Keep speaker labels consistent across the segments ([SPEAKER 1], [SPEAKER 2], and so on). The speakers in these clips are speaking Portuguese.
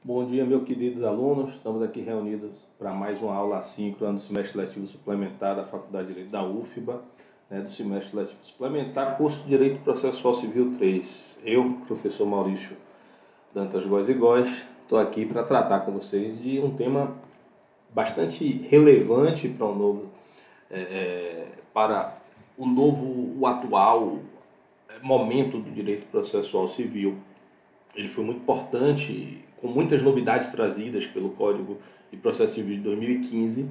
[SPEAKER 1] Bom dia, meus queridos alunos. Estamos aqui reunidos para mais uma aula assíncrona do semestre letivo suplementar da Faculdade de Direito da UFBA, do semestre letivo suplementar, curso de Direito Processual Civil 3. Eu, professor Maurício Dantas Góes e Góes, estou aqui para tratar com vocês de um tema bastante relevante para o atual momento do direito processual civil. Ele foi muito importante, com muitas novidades trazidas pelo Código de Processo Civil de 2015,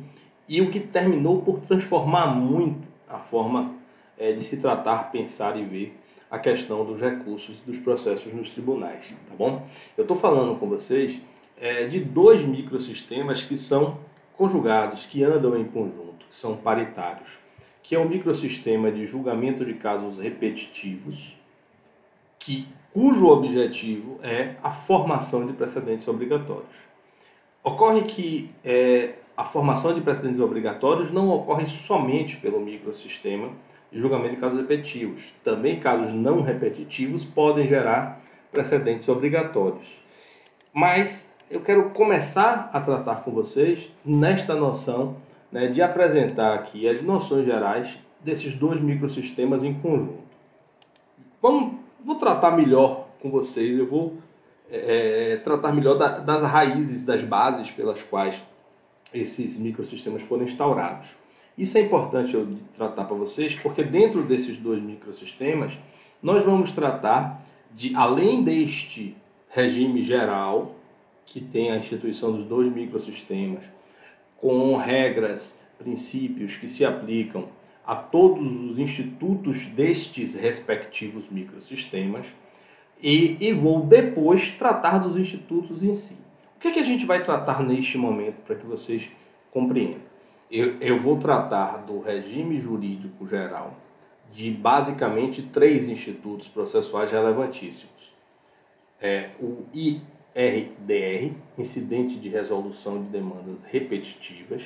[SPEAKER 1] e o que terminou por transformar muito a forma de se tratar, pensar e ver a questão dos recursos e dos processos nos tribunais, tá bom? Eu estou falando com vocês de dois microsistemas que são conjugados, que andam em conjunto, que são paritários, que é o microsistema de julgamento de casos repetitivos, cujo objetivo é a formação de precedentes obrigatórios. Ocorre que a formação de precedentes obrigatórios não ocorre somente pelo microsistema de julgamento de casos repetitivos. Também casos não repetitivos podem gerar precedentes obrigatórios. Mas eu quero começar a tratar com vocês nesta noção de apresentar aqui as noções gerais desses dois microsistemas em conjunto. Vou tratar melhor com vocês, eu vou tratar melhor das raízes, das bases pelas quais esses microsistemas foram instaurados. Isso é importante eu tratar para vocês, porque dentro desses dois microsistemas, nós vamos tratar de, além deste regime geral, que tem a instituição dos dois microsistemas, com regras, princípios que se aplicam a todos os institutos destes respectivos microsistemas, e vou depois tratar dos institutos em si. O que a gente vai tratar neste momento para que vocês compreendam? Eu vou tratar do regime jurídico geral de basicamente três institutos processuais relevantíssimos. O IRDR, Incidente de Resolução de Demandas Repetitivas,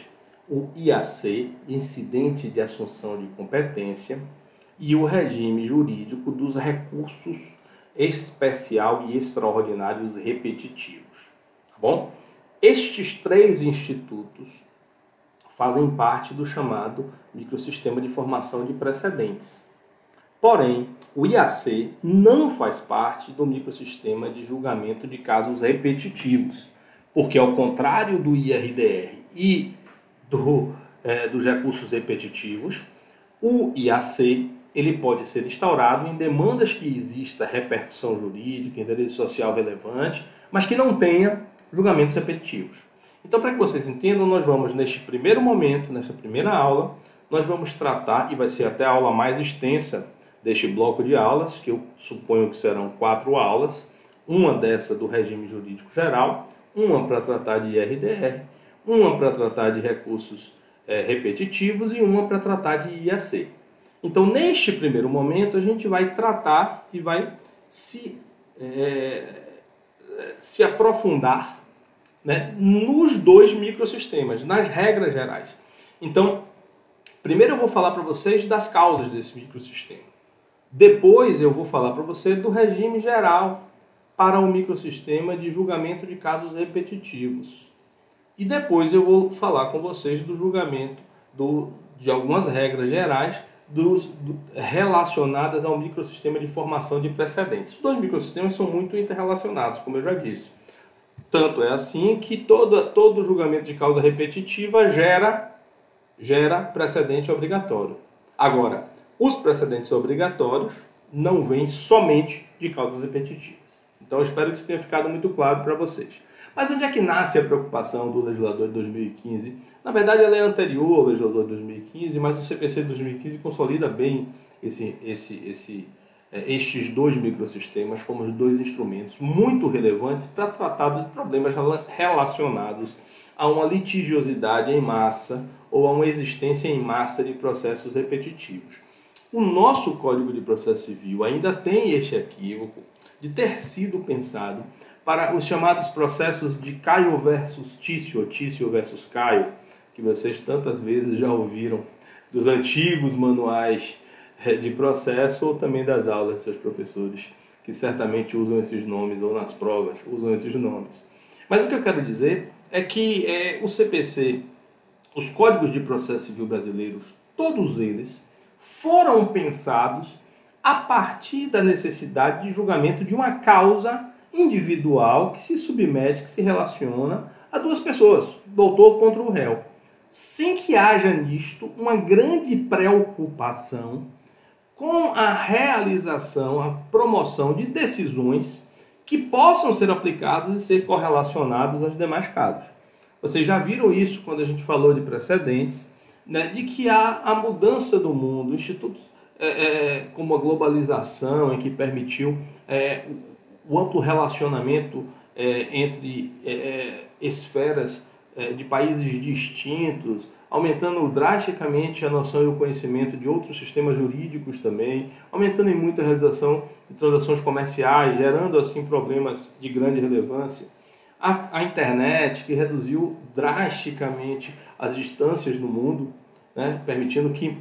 [SPEAKER 1] o IAC, Incidente de Assunção de Competência, e o regime jurídico dos recursos especial e extraordinários repetitivos. Tá bom? Estes três institutos fazem parte do chamado microsistema de formação de precedentes. Porém, o IAC não faz parte do microsistema de julgamento de casos repetitivos, porque, ao contrário do IRDR e dos recursos repetitivos, o IAC ele pode ser instaurado em demandas que exista repercussão jurídica, interesse social relevante, mas que não tenha julgamentos repetitivos. Então, para que vocês entendam, nós vamos, neste primeiro momento, nessa primeira aula, nós vamos tratar, e vai ser até a aula mais extensa deste bloco de aulas, que eu suponho que serão 4 aulas, uma dessa do regime jurídico geral, uma para tratar de IRDR, uma para tratar de recursos repetitivos e uma para tratar de IAC. Então, neste primeiro momento, a gente vai tratar e vai se aprofundar nos dois microsistemas, nas regras gerais. Então, primeiro eu vou falar para vocês das causas desse microsistema. Depois eu vou falar para você do regime geral para o microsistema de julgamento de casos repetitivos. E depois eu vou falar com vocês do julgamento de algumas regras gerais relacionadas ao microsistema de formação de precedentes. Os dois microsistemas são muito interrelacionados, como eu já disse. Tanto é assim que todo julgamento de causa repetitiva gera precedente obrigatório. Agora, os precedentes obrigatórios não vêm somente de causas repetitivas. Então, eu espero que isso tenha ficado muito claro para vocês. Mas onde é que nasce a preocupação do legislador de 2015? Na verdade, ela é anterior ao legislador de 2015, mas o CPC de 2015 consolida bem estes dois microsistemas como os dois instrumentos muito relevantes para tratar de problemas relacionados a uma litigiosidade em massa ou a uma existência em massa de processos repetitivos. O nosso Código de Processo Civil ainda tem este equívoco de ter sido pensado para os chamados processos de Caio versus Tício, ou Tício versus Caio, que vocês tantas vezes já ouviram dos antigos manuais de processo ou também das aulas de seus professores, que certamente usam esses nomes, ou nas provas usam esses nomes. Mas o que eu quero dizer é que o CPC, os Códigos de Processo Civil brasileiros, todos eles foram pensados a partir da necessidade de julgamento de uma causa individual que se submete, que se relaciona a duas pessoas, doutor contra o réu, sem que haja nisto uma grande preocupação com a realização, a promoção de decisões que possam ser aplicadas e ser correlacionadas aos demais casos. Vocês já viram isso quando a gente falou de precedentes, né, de que há a mudança do mundo, institutos como a globalização, em que permitiu o amplo relacionamento entre esferas de países distintos, aumentando drasticamente a noção e o conhecimento de outros sistemas jurídicos também, aumentando em muito a realização de transações comerciais, gerando assim problemas de grande relevância. A internet, que reduziu drasticamente as distâncias no mundo, né, permitindo que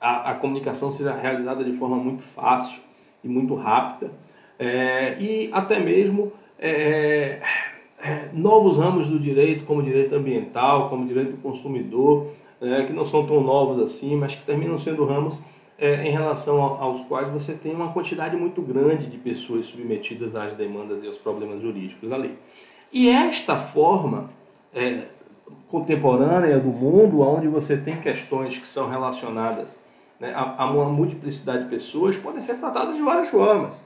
[SPEAKER 1] a comunicação seja realizada de forma muito fácil e muito rápida, e até mesmo novos ramos do direito, como direito ambiental, como direito do consumidor, que não são tão novos assim, mas que terminam sendo ramos em relação aos quais você tem uma quantidade muito grande de pessoas submetidas às demandas e aos problemas jurídicos da lei. E esta forma contemporânea do mundo, onde você tem questões que são relacionadas, né, a uma multiplicidade de pessoas, podem ser tratadas de várias formas.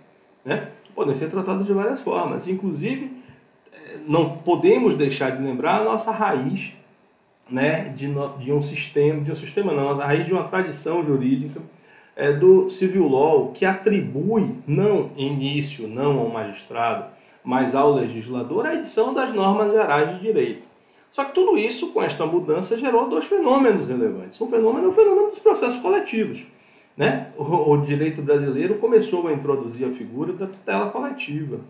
[SPEAKER 1] Né? Podem ser tratadas de várias formas. Inclusive, não podemos deixar de lembrar a nossa raiz, né, de um sistema não, a raiz de uma tradição jurídica do civil law, que atribui, não início, não ao magistrado, mas ao legislador, a edição das normas gerais de direito. Só que tudo isso, com esta mudança, gerou dois fenômenos relevantes. Um fenômeno é o fenômeno dos processos coletivos. Né? O direito brasileiro começou a introduzir a figura da tutela coletiva,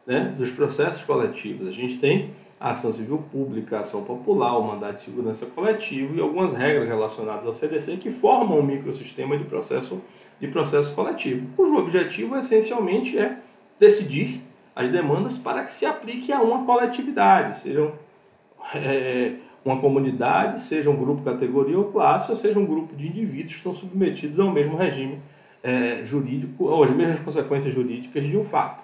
[SPEAKER 1] né? Dos processos coletivos. A gente tem a ação civil pública, a ação popular, o mandato de segurança coletivo e algumas regras relacionadas ao CDC que formam um microsistema de processo coletivo, cujo objetivo essencialmente é decidir as demandas para que se aplique a uma coletividade, sejam uma comunidade, seja um grupo, categoria ou classe, ou seja um grupo de indivíduos que estão submetidos ao mesmo regime jurídico, ou às mesmas consequências jurídicas de um fato.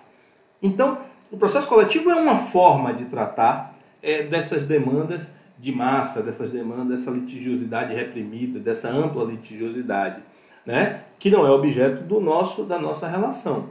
[SPEAKER 1] Então, o processo coletivo é uma forma de tratar dessas demandas de massa, dessas demandas, dessa litigiosidade reprimida, dessa ampla litigiosidade, né, que não é objeto da nossa relação.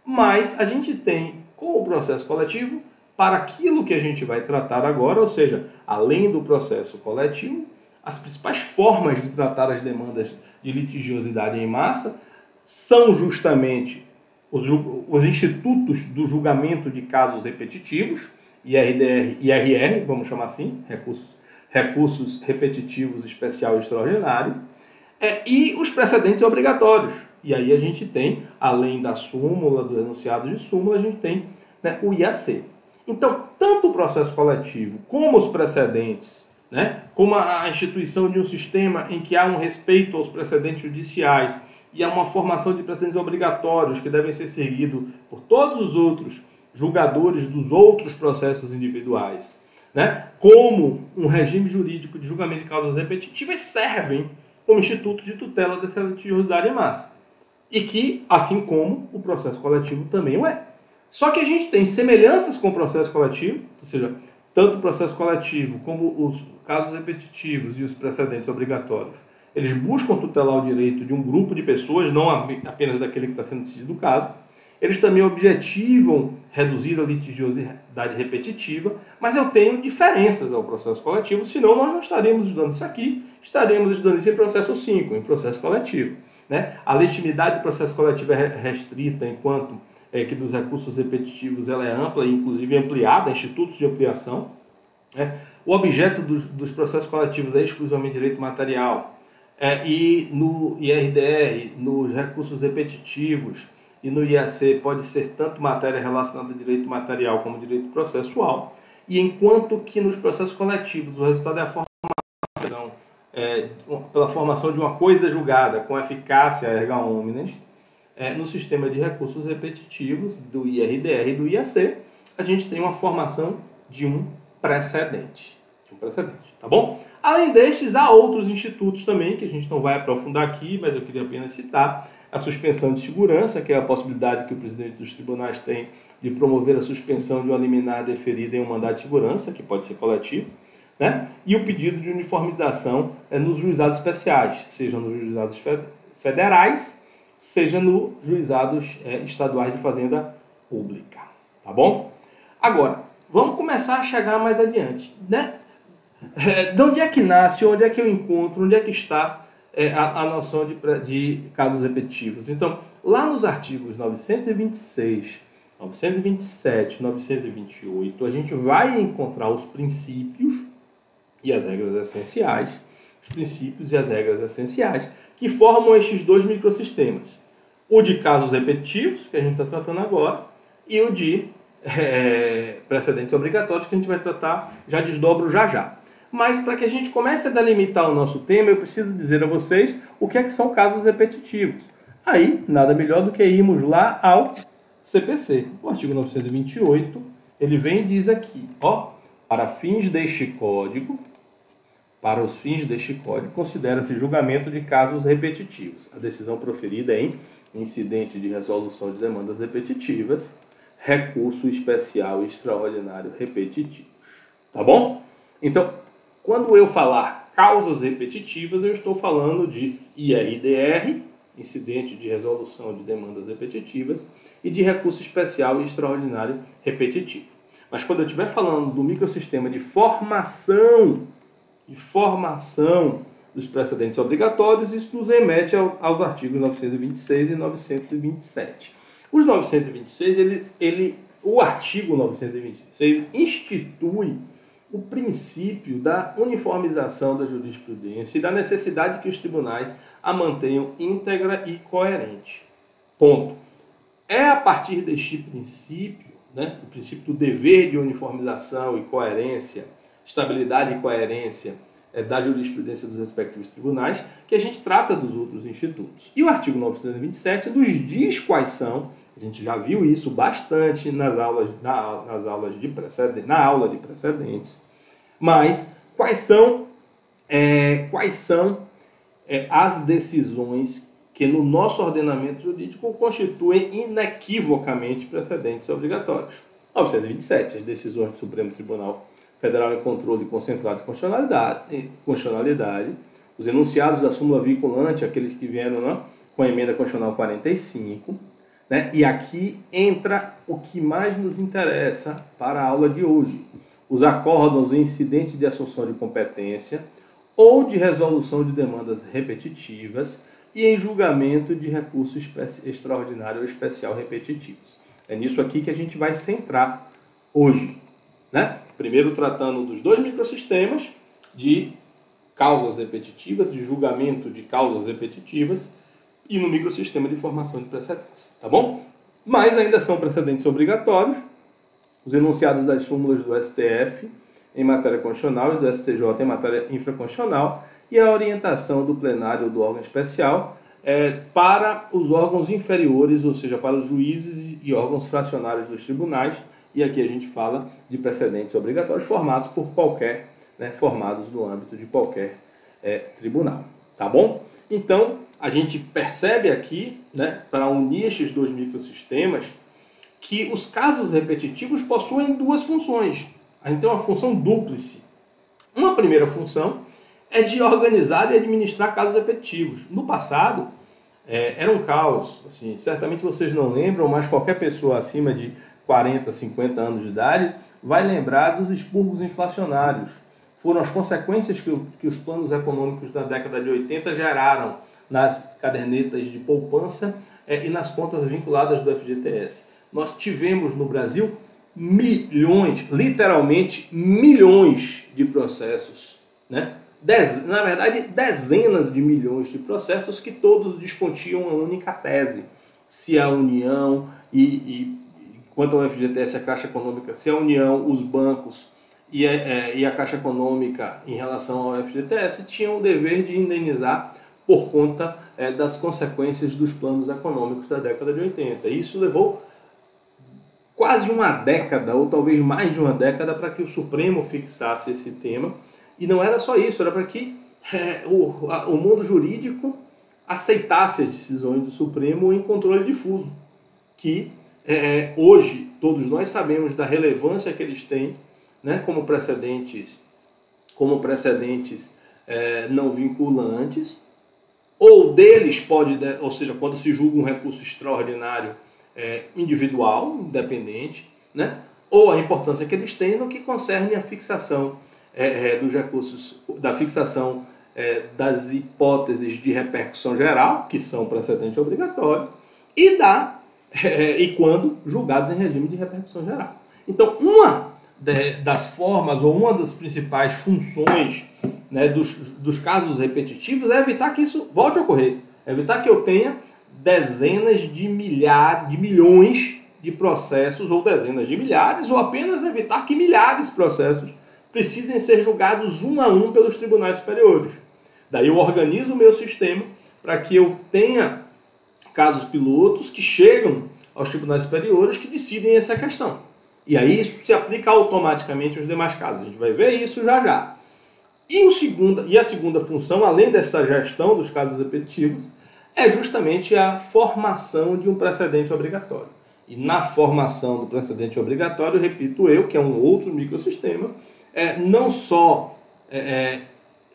[SPEAKER 1] Mas a gente tem, com o processo coletivo, para aquilo que a gente vai tratar agora, ou seja, além do processo coletivo, as principais formas de tratar as demandas de litigiosidade em massa são justamente os institutos do julgamento de casos repetitivos, IRDR e IRR, vamos chamar assim, recursos repetitivos especial e extraordinário, e os precedentes obrigatórios. E aí a gente tem, além da súmula, do enunciado de súmula, a gente tem, né, o IAC. Então, tanto o processo coletivo como os precedentes, né, como a instituição de um sistema em que há um respeito aos precedentes judiciais e há uma formação de precedentes obrigatórios que devem ser seguidos por todos os outros julgadores dos outros processos individuais, né, como um regime jurídico de julgamento de causas repetitivas, servem como instituto de tutela dessa litigiosidade em massa. E que, assim como o processo coletivo também o é. Só que a gente tem semelhanças com o processo coletivo, ou seja, tanto o processo coletivo como os casos repetitivos e os precedentes obrigatórios, eles buscam tutelar o direito de um grupo de pessoas, não apenas daquele que está sendo decidido o caso. Eles também objetivam reduzir a litigiosidade repetitiva, mas eu tenho diferenças ao processo coletivo, senão nós não estaríamos estudando isso aqui, estaríamos estudando isso em processo 5, em processo coletivo. Né? A legitimidade do processo coletivo é restrita, enquanto que dos recursos repetitivos ela é ampla e inclusive ampliada, institutos de ampliação. Né? O objeto dos processos coletivos é exclusivamente direito material. E no IRDR, nos recursos repetitivos e no IAC pode ser tanto matéria relacionada a direito material como direito processual. E enquanto que nos processos coletivos o resultado é a formação, pela formação de uma coisa julgada com eficácia erga omnes, no sistema de recursos repetitivos do IRDR e do IAC, a gente tem uma formação de um precedente. Tá bom? Além destes, há outros institutos também, que a gente não vai aprofundar aqui, mas eu queria apenas citar. A suspensão de segurança, que é a possibilidade que o presidente dos tribunais tem de promover a suspensão de uma liminar deferida em um mandado de segurança, que pode ser coletivo, né? E o pedido de uniformização nos juizados especiais, seja nos juizados federais, seja nos juizados estaduais de fazenda pública. Tá bom? Agora, vamos começar a chegar mais adiante, né? De onde é que nasce, onde é que eu encontro, onde é que está a noção de casos repetitivos? Então, lá nos artigos 926, 927, 928, a gente vai encontrar os princípios e as regras essenciais, que formam estes dois microsistemas. O de casos repetitivos, que a gente está tratando agora, e o de precedentes obrigatórios, que a gente vai tratar, já desdobro já. Mas para que a gente comece a delimitar o nosso tema, eu preciso dizer a vocês o que é que são casos repetitivos. Aí, nada melhor do que irmos lá ao CPC. O artigo 928, ele vem e diz aqui, para os fins deste código, considera-se julgamento de casos repetitivos. A decisão proferida em incidente de resolução de demandas repetitivas, recurso especial e extraordinário repetitivos. Tá bom? Então, quando eu falar causas repetitivas, eu estou falando de IRDR, incidente de resolução de demandas repetitivas, e de recurso especial e extraordinário repetitivo. Mas quando eu estiver falando do microsistema de formação dos precedentes obrigatórios, isso nos remete aos artigos 926 e 927. Os 926, o artigo 926 institui o princípio da uniformização da jurisprudência e da necessidade que os tribunais a mantenham íntegra e coerente. Ponto. É a partir deste princípio, né, o princípio do dever de uniformização e coerência, estabilidade e coerência da jurisprudência dos respectivos tribunais, que a gente trata dos outros institutos. E o artigo 927 nos diz quais são, a gente já viu isso bastante na aula de precedentes, mas quais são as decisões que no nosso ordenamento jurídico constituem inequivocamente precedentes obrigatórios. 927, as decisões do Supremo Tribunal Federal em controle concentrado de constitucionalidade, os enunciados da súmula vinculante, aqueles que vieram com a emenda constitucional 45, né? E aqui entra o que mais nos interessa para a aula de hoje. Os acórdãos em incidente de assunção de competência ou de resolução de demandas repetitivas e em julgamento de recurso extraordinário ou especial repetitivos. É nisso aqui que a gente vai centrar hoje, né? Primeiro tratando dos dois microsistemas de causas repetitivas, de julgamento de causas repetitivas e no microsistema de formação de precedentes, tá bom? Mas ainda são precedentes obrigatórios, os enunciados das súmulas do STF em matéria constitucional e do STJ em matéria infraconstitucional e a orientação do plenário do órgão especial para os órgãos inferiores, ou seja, para os juízes e órgãos fracionários dos tribunais, e aqui a gente fala de precedentes obrigatórios formados por qualquer, formados no âmbito de qualquer tribunal, tá bom? Então, a gente percebe aqui, para unir estes dois microsistemas, que os casos repetitivos possuem duas funções. A gente tem uma função dúplice. Uma primeira função é de organizar e administrar casos repetitivos. No passado, era um caos. Assim, certamente vocês não lembram, mas qualquer pessoa acima de 40, 50 anos de idade vai lembrar dos expurgos inflacionários. Foram as consequências que os planos econômicos da década de 80 geraram nas cadernetas de poupança e nas contas vinculadas do FGTS. Nós tivemos no Brasil milhões, literalmente milhões de processos, na verdade dezenas de milhões de processos que todos descontiam uma única tese. Se a União quanto ao FGTS, a Caixa Econômica, se a União, os bancos e a Caixa Econômica em relação ao FGTS tinham o dever de indenizar por conta das consequências dos planos econômicos da década de 80. Isso levou quase uma década, ou talvez mais de uma década, para que o Supremo fixasse esse tema. E não era só isso, era para que o mundo jurídico aceitasse as decisões do Supremo em controle difuso, que hoje todos nós sabemos da relevância que eles têm, né, como precedentes não vinculantes, ou deles pode, ou seja, quando se julga um recurso extraordinário individual, independente, né, ou a importância que eles têm no que concerne a fixação dos recursos, da fixação das hipóteses de repercussão geral, que são precedente obrigatório, e quando julgados em regime de repercussão geral. Então, uma das formas, ou uma das principais funções, né, dos casos repetitivos é evitar que isso volte a ocorrer. É evitar que eu tenha dezenas de milhões de processos, ou dezenas de milhares, ou apenas evitar que milhares de processos precisem ser julgados um a um pelos tribunais superiores. Daí eu organizo o meu sistema para que eu tenha casos pilotos que chegam aos tribunais superiores que decidem essa questão. E aí isso se aplica automaticamente aos demais casos. A gente vai ver isso já já. E a segunda função, além dessa gestão dos casos repetitivos, é justamente a formação de um precedente obrigatório. E na formação do precedente obrigatório, repito eu, que é um outro microsistema, não só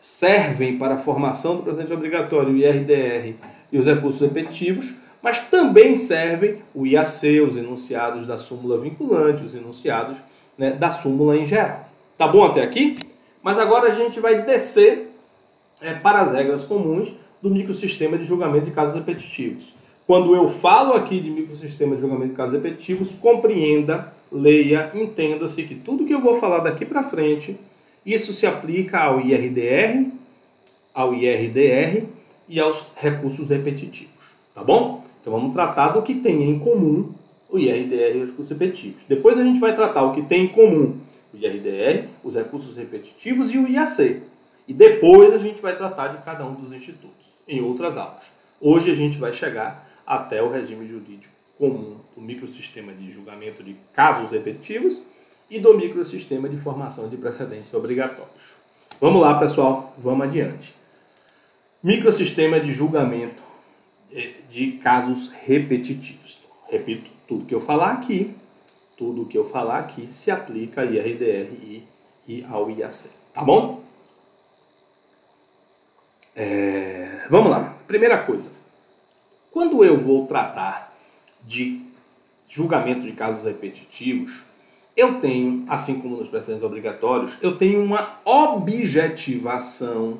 [SPEAKER 1] servem para a formação do precedente obrigatório o IRDR e os recursos repetitivos, mas também servem o IAC, os enunciados da súmula vinculante, os enunciados, né, da súmula em geral. Tá bom até aqui? Mas agora a gente vai descer para as regras comuns do microsistema de julgamento de casos repetitivos. Quando eu falo aqui de microsistema de julgamento de casos repetitivos, compreenda, leia, entenda-se que tudo que eu vou falar daqui para frente, isso se aplica ao IRDR, ao IRDR e aos recursos repetitivos. Tá bom? Então vamos tratar do que tem em comum o IRDR e os recursos repetitivos. Depois a gente vai tratar o que tem em comum o IRDR, os recursos repetitivos e o IAC. E depois a gente vai tratar de cada um dos institutos, em outras aulas. Hoje a gente vai chegar até o regime jurídico comum do microsistema de julgamento de casos repetitivos e do microsistema de formação de precedentes obrigatórios. Vamos lá, pessoal, vamos adiante. Microsistema de julgamento de casos repetitivos. Repito, tudo que eu falar aqui se aplica a IRDR e ao IAC. Tá bom? Vamos lá. Primeira coisa. Quando eu vou tratar de julgamento de casos repetitivos, eu tenho, assim como nos precedentes obrigatórios, eu tenho uma objetivação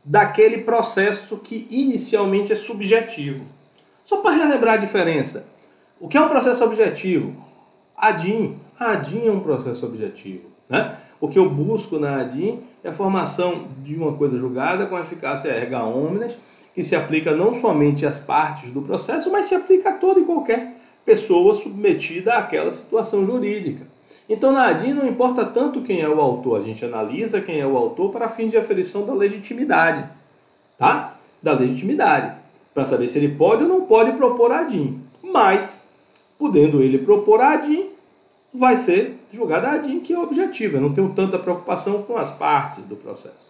[SPEAKER 1] daquele processo que inicialmente é subjetivo. Só para relembrar a diferença. O que é um processo objetivo? ADIM. A ADIM é um processo objetivo, né? O que eu busco na ADIM é a formação de uma coisa julgada com eficácia erga omnes, que se aplica não somente às partes do processo, mas se aplica a toda e qualquer pessoa submetida àquela situação jurídica. Então, na ADIM não importa tanto quem é o autor, a gente analisa quem é o autor para fins de aferição da legitimidade, tá? Da legitimidade, para saber se ele pode ou não pode propor a ADIM. Mas, podendo ele propor a ADIM, vai ser julgada a ADIM, que é objetiva. Eu não tenho tanta preocupação com as partes do processo.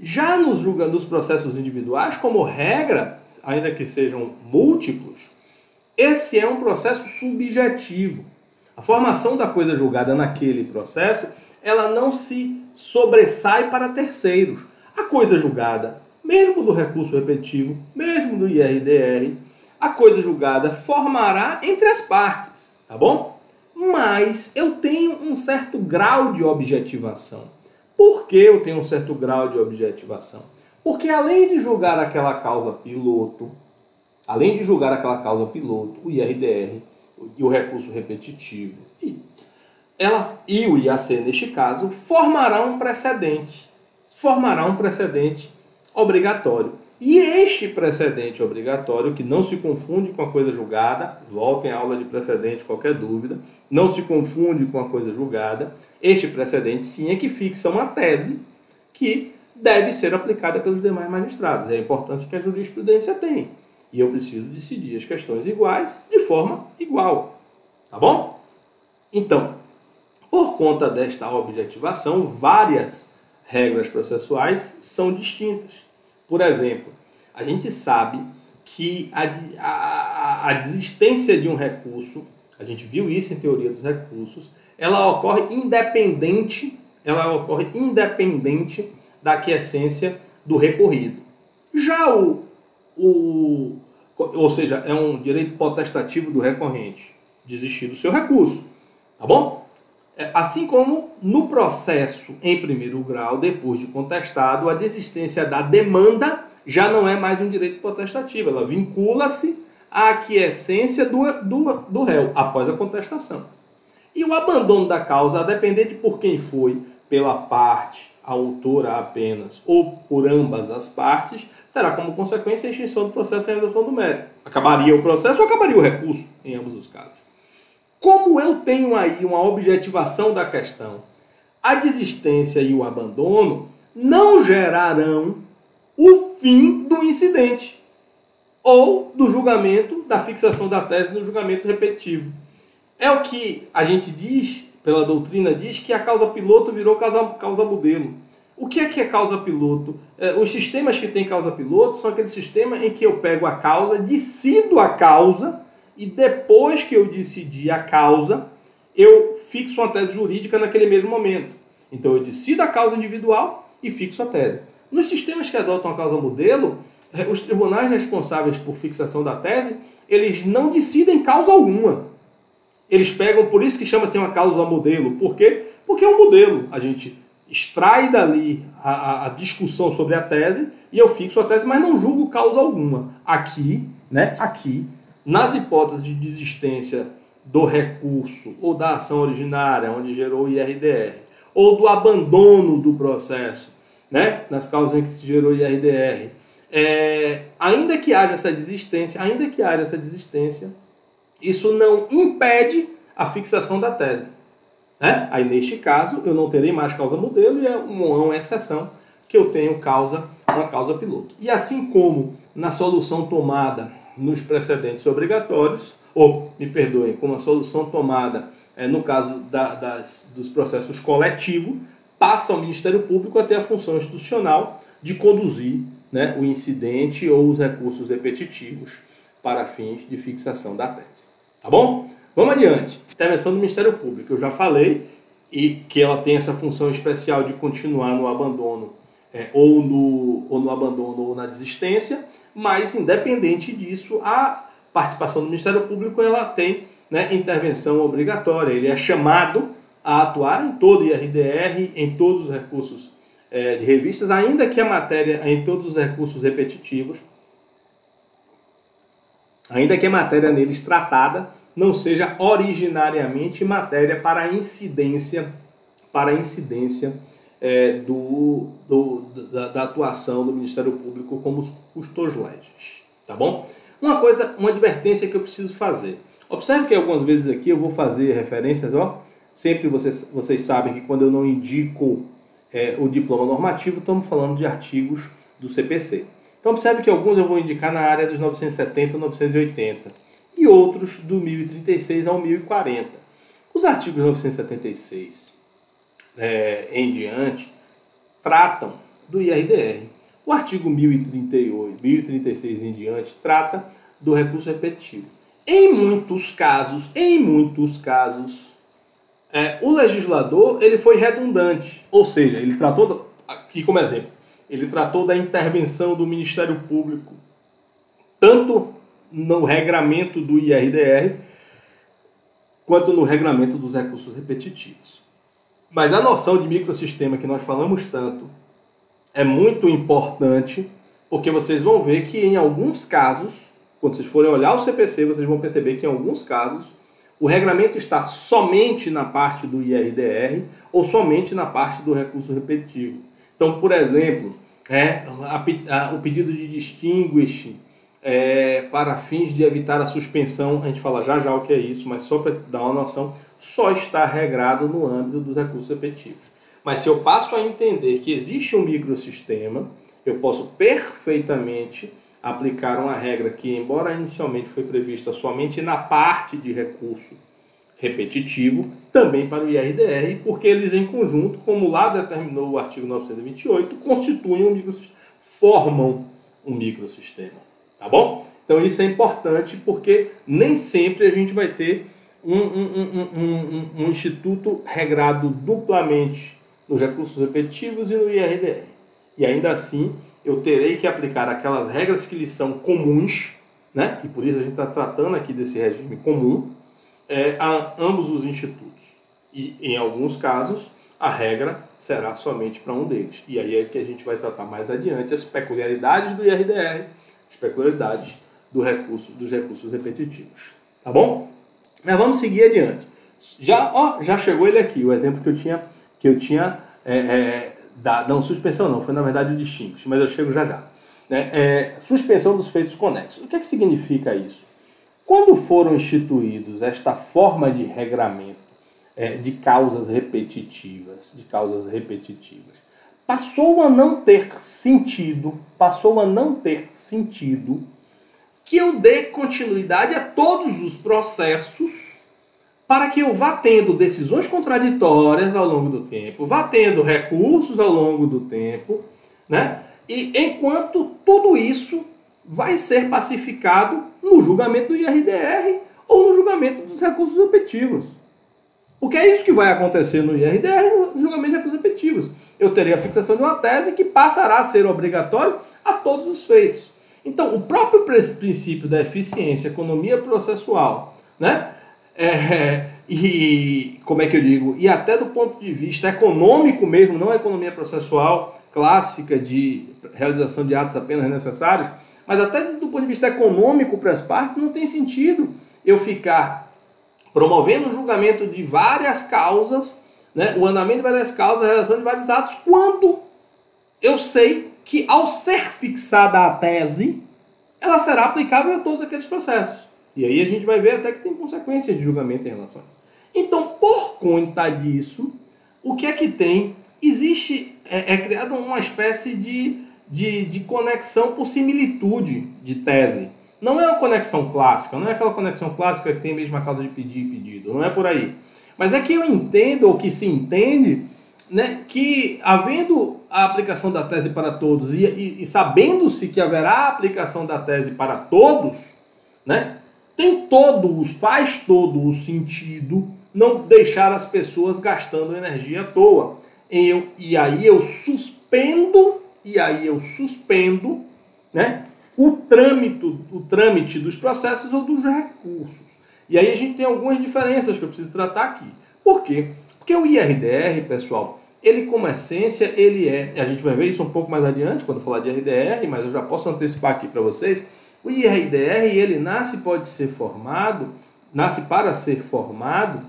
[SPEAKER 1] Já nos processos individuais, como regra, ainda que sejam múltiplos, esse é um processo subjetivo. A formação da coisa julgada naquele processo, ela não se sobressai para terceiros. A coisa julgada, mesmo do recurso repetitivo, mesmo do IRDR, a coisa julgada formará entre as partes, tá bom? Mas eu tenho um certo grau de objetivação. Por que eu tenho um certo grau de objetivação? Porque além de julgar aquela causa piloto, o IRDR e o recurso repetitivo e o IAC, neste caso, formará um precedente obrigatório. E este precedente obrigatório, que não se confunde com a coisa julgada, voltem à aula de precedente, qualquer dúvida, não se confunde com a coisa julgada, este precedente sim é que fixa uma tese que deve ser aplicada pelos demais magistrados. É a importância que a jurisprudência tem. E eu preciso decidir as questões iguais de forma igual. Tá bom? Então, por conta desta objetivação, várias regras processuais são distintas. Por exemplo, a gente sabe que a desistência de um recurso, a gente viu isso em teoria dos recursos, ela ocorre independente da aquiescência do recorrido. Já ou seja, é um direito potestativo do recorrente desistir do seu recurso, tá bom? Assim como no processo em primeiro grau, depois de contestado, a desistência da demanda já não é mais um direito potestativo, ela vincula-se à aquiescência do réu após a contestação. E o abandono da causa, a depender de por quem foi, pela parte autora apenas ou por ambas as partes, terá como consequência a extinção do processo e a redação do mérito. Acabaria o processo ou acabaria o recurso, em ambos os casos. Como eu tenho aí uma objetivação da questão, a desistência e o abandono não gerarão o fim do incidente ou do julgamento, da fixação da tese no julgamento repetitivo. É o que a gente diz, pela doutrina, diz que a causa piloto virou causa modelo. O que é causa piloto? Os sistemas que têm causa piloto são aqueles sistemas em que eu pego a causa, decido a causa, e depois que eu decidi a causa, eu fixo uma tese jurídica naquele mesmo momento. Então eu decido a causa individual e fixo a tese. Nos sistemas que adotam a causa modelo, os tribunais responsáveis por fixação da tese, eles não decidem causa alguma. Eles pegam, por isso que chama-se uma causa modelo. Por quê? Porque é um modelo. A gente extrai dali a discussão sobre a tese e eu fixo a tese, mas não julgo causa alguma. Aqui, nas hipóteses de desistência do recurso ou da ação originária, onde gerou o IRDR, ou do abandono do processo, nas causas em que se gerou o IRDR, ainda que haja essa desistência, isso não impede a fixação da tese. Aí, neste caso, eu não terei mais causa modelo e é uma exceção que eu tenho uma causa piloto. E assim como na solução tomada nos precedentes obrigatórios, como a solução tomada no caso dos processos coletivos, passa ao Ministério Público a ter a função institucional de conduzir o incidente ou os recursos repetitivos para fins de fixação da tese. Tá bom? Vamos adiante. Intervenção do Ministério Público. Eu já falei e que ela tem essa função especial de continuar no abandono ou no abandono ou na desistência, mas independente disso, a participação do Ministério Público ela tem intervenção obrigatória. Ele é chamado a atuar em todo o IRDR, em todos os recursos de revistas, ainda que a matéria, em todos os recursos repetitivos, ainda que a matéria neles tratada não seja originariamente matéria para incidência da atuação do Ministério Público como custos legis. Tá bom? Uma advertência que eu preciso fazer. Observe que algumas vezes aqui eu vou fazer referências, sempre vocês sabem que quando eu não indico o diploma normativo, estamos falando de artigos do CPC. Então observe que alguns eu vou indicar na área dos 970 e 980 e outros do 1036 ao 1040. Os artigos 976 em diante tratam do IRDR. O artigo 1038, 1036 em diante trata do recurso repetitivo. Em muitos casos, o legislador ele foi redundante, ou seja, ele tratou, aqui como exemplo, ele tratou da intervenção do Ministério Público tanto no regramento do IRDR quanto no regramento dos recursos repetitivos. Mas a noção de microsistema que nós falamos tanto é muito importante, porque vocês vão ver que em alguns casos, quando vocês forem olhar o CPC, vocês vão perceber que em alguns casos o regramento está somente na parte do IRDR ou somente na parte do recurso repetitivo. Então, por exemplo, o pedido de distinguish para fins de evitar a suspensão, a gente fala já o que é isso, mas só para dar uma noção, só está regrado no âmbito dos recursos repetitivos. Mas se eu passo a entender que existe um microsistema, eu posso perfeitamente aplicar uma regra que, embora inicialmente foi prevista somente na parte de recurso repetitivo, também para o IRDR, porque eles em conjunto, como lá determinou o artigo 928, constituem um microsistema, formam um microsistema, tá bom? Então isso é importante porque nem sempre a gente vai ter um instituto regrado duplamente nos recursos repetitivos e no IRDR. E ainda assim, eu terei que aplicar aquelas regras que lhes são comuns, né? E por isso a gente está tratando aqui desse regime comum, a ambos os institutos. E, em alguns casos, a regra será somente para um deles. E aí é que a gente vai tratar mais adiante as peculiaridades do IRDR, as peculiaridades dos recursos repetitivos. Tá bom? Mas vamos seguir adiante. Já chegou ele aqui, o exemplo que eu tinha não, suspensão não, foi na verdade o distinct, mas eu chego já. Suspensão dos feitos conexos. O que é que significa isso? Quando foram instituídos esta forma de regramento de causas repetitivas, passou a não ter sentido que eu dê continuidade a todos os processos para que eu vá tendo decisões contraditórias ao longo do tempo, vá tendo recursos ao longo do tempo, né? E enquanto tudo isso vai ser pacificado no julgamento do IRDR ou no julgamento dos recursos repetitivos. Porque é isso que vai acontecer no IRDR e no julgamento de recursos repetitivos. Eu terei a fixação de uma tese que passará a ser obrigatório a todos os feitos. Então, o próprio princípio da eficiência, economia processual, né? E como é que eu digo? E até do ponto de vista econômico mesmo, não a economia processual clássica de realização de atos apenas necessários, mas até do ponto de vista econômico para as partes, não tem sentido eu ficar promovendo o julgamento de várias causas, né? O andamento de várias causas, a realização de vários atos, quando eu sei que ao ser fixada a tese, ela será aplicável a todos aqueles processos. E aí a gente vai ver até que tem consequências de julgamento em relação a isso. Então, por conta disso, o que é que tem? Existe, criada uma espécie de conexão por similitude de tese. Não é uma conexão clássica, não é aquela conexão clássica que tem a mesma causa de pedir e pedido, não é por aí. Mas é que eu entendo, ou que se entende, né, que havendo a aplicação da tese para todos e sabendo-se que haverá a aplicação da tese para todos, né, faz todo o sentido não deixar as pessoas gastando energia à toa. E aí eu suspendo, né, o trâmite dos processos ou dos recursos. E aí a gente tem algumas diferenças que eu preciso tratar aqui. Por quê? Porque o IRDR, pessoal, ele como essência, a gente vai ver isso um pouco mais adiante quando falar de IRDR, mas eu já posso antecipar aqui para vocês. O IRDR, ele nasce para ser formado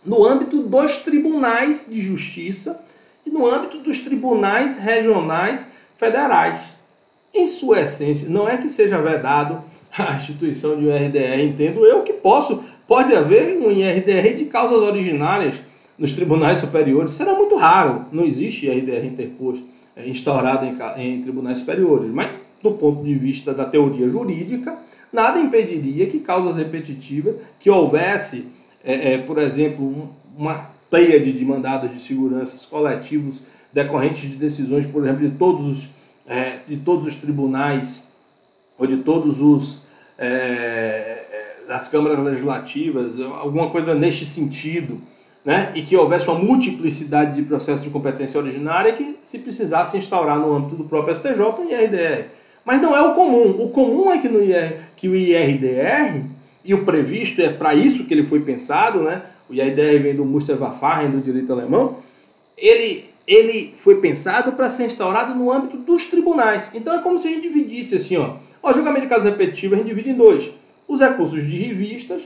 [SPEAKER 1] no âmbito dos tribunais de justiça e no âmbito dos tribunais regionais federais. Em sua essência, não é que seja vedado a instituição de um IRDR, entendo eu que pode haver um IRDR de causas originárias nos tribunais superiores. Será muito raro, não existe IRDR interposto, instaurado em tribunais superiores, mas do ponto de vista da teoria jurídica, nada impediria que causas repetitivas, que houvesse, por exemplo, uma pleiade de mandados de segurança coletivos decorrentes de decisões, por exemplo, de todos os tribunais ou de todos das câmaras legislativas, alguma coisa neste sentido, né? E que houvesse uma multiplicidade de processos de competência originária que se precisasse instaurar no âmbito do próprio STJ um IRDR. Mas não é o comum. O comum é que o IRDR, e o previsto é para isso que ele foi pensado, né? O IRDR vem do Musterverfahren, do direito alemão, ele foi pensado para ser instaurado no âmbito dos tribunais. Então é como se a gente dividisse assim, o julgamento de casos repetitivos a gente divide em dois. Os recursos de revistas,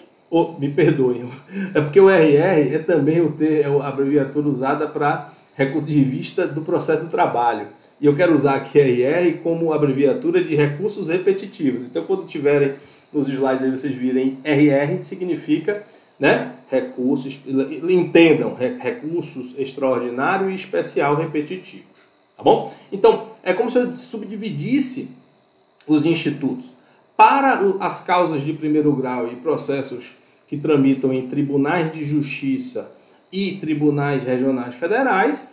[SPEAKER 1] me perdoem, é porque o RR é também a abreviatura usada para recurso de revista do processo do trabalho. E eu quero usar aqui RR como abreviatura de recursos repetitivos. Então quando tiverem nos slides aí vocês virem RR, significa, né, recursos, entendam, recursos extraordinário e especial repetitivos, tá bom? Então, é como se eu subdividisse os institutos. Para as causas de primeiro grau e processos que tramitam em tribunais de justiça e tribunais regionais federais,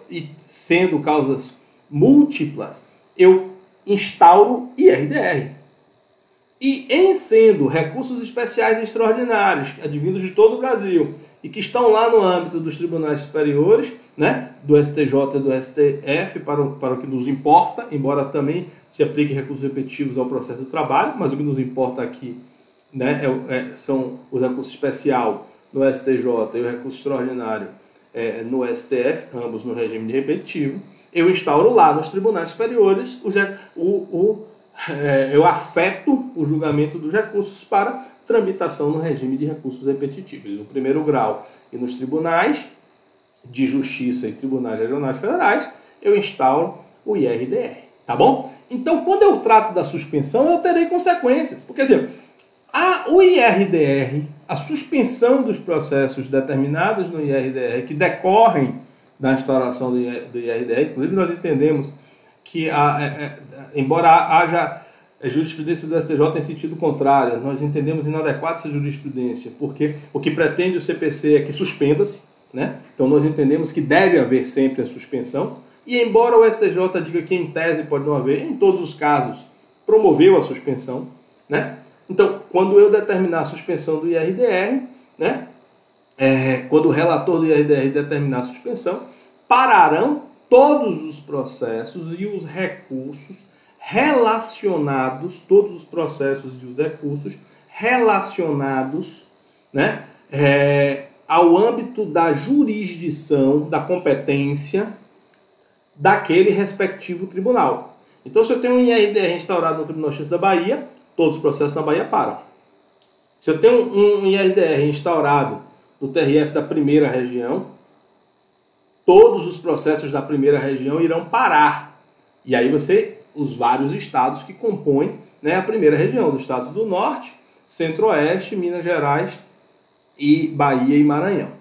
[SPEAKER 1] e sendo causas múltiplas, eu instauro IRDR. E em sendo recursos especiais e extraordinários, advindos de todo o Brasil, e que estão lá no âmbito dos tribunais superiores, né, do STJ e do STF, para o que nos importa, embora também se aplique recursos repetitivos ao processo do trabalho, mas o que nos importa aqui, né, são os recursos especial no STJ e o recurso extraordinário no STF, ambos no regime de repetitivo. Eu instauro lá nos tribunais superiores, eu afeto o julgamento dos recursos para tramitação no regime de recursos repetitivos, no primeiro grau e nos tribunais de justiça e tribunais regionais federais, eu instauro o IRDR, tá bom? Então, quando eu trato da suspensão, eu terei consequências, porque, assim, o IRDR, a suspensão dos processos determinados no IRDR, que decorrem da instauração do IRDR, inclusive nós entendemos que, embora haja jurisprudência do STJ em sentido contrário, nós entendemos inadequada essa jurisprudência, porque o que pretende o CPC é que suspenda-se, né? Então nós entendemos que deve haver sempre a suspensão, e embora o STJ diga que em tese pode não haver, em todos os casos promoveu a suspensão, né? Então, quando eu determinar a suspensão do IRDR, né? Quando o relator do IRDR determinar a suspensão, pararão todos os processos e os recursos relacionados, todos os processos e os recursos relacionados, né, ao âmbito da jurisdição, da competência daquele respectivo tribunal. Então, se eu tenho um IRDR instaurado no Tribunal de Justiça da Bahia, todos os processos na Bahia param. Se eu tenho um IRDR instaurado no TRF da primeira região, todos os processos da primeira região irão parar. E aí os vários estados que compõem, né, a primeira região, dos estados do Norte, Centro-Oeste, Minas Gerais e Bahia e Maranhão,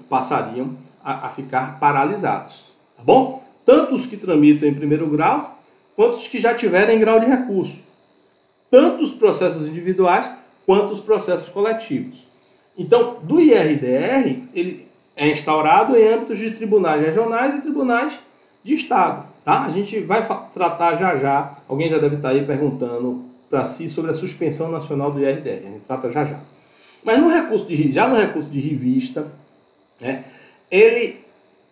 [SPEAKER 1] passariam a ficar paralisados. Tá bom? Tanto os que tramitam em primeiro grau, quanto os que já tiverem grau de recurso. Tanto os processos individuais, quanto os processos coletivos. Então, do IRDR, ele é instaurado em âmbitos de tribunais regionais e tribunais de estado. Tá? A gente vai tratar já. Alguém já deve estar aí perguntando para si sobre a suspensão nacional do IRDR. A gente trata já. Mas no recurso de revista, né, ele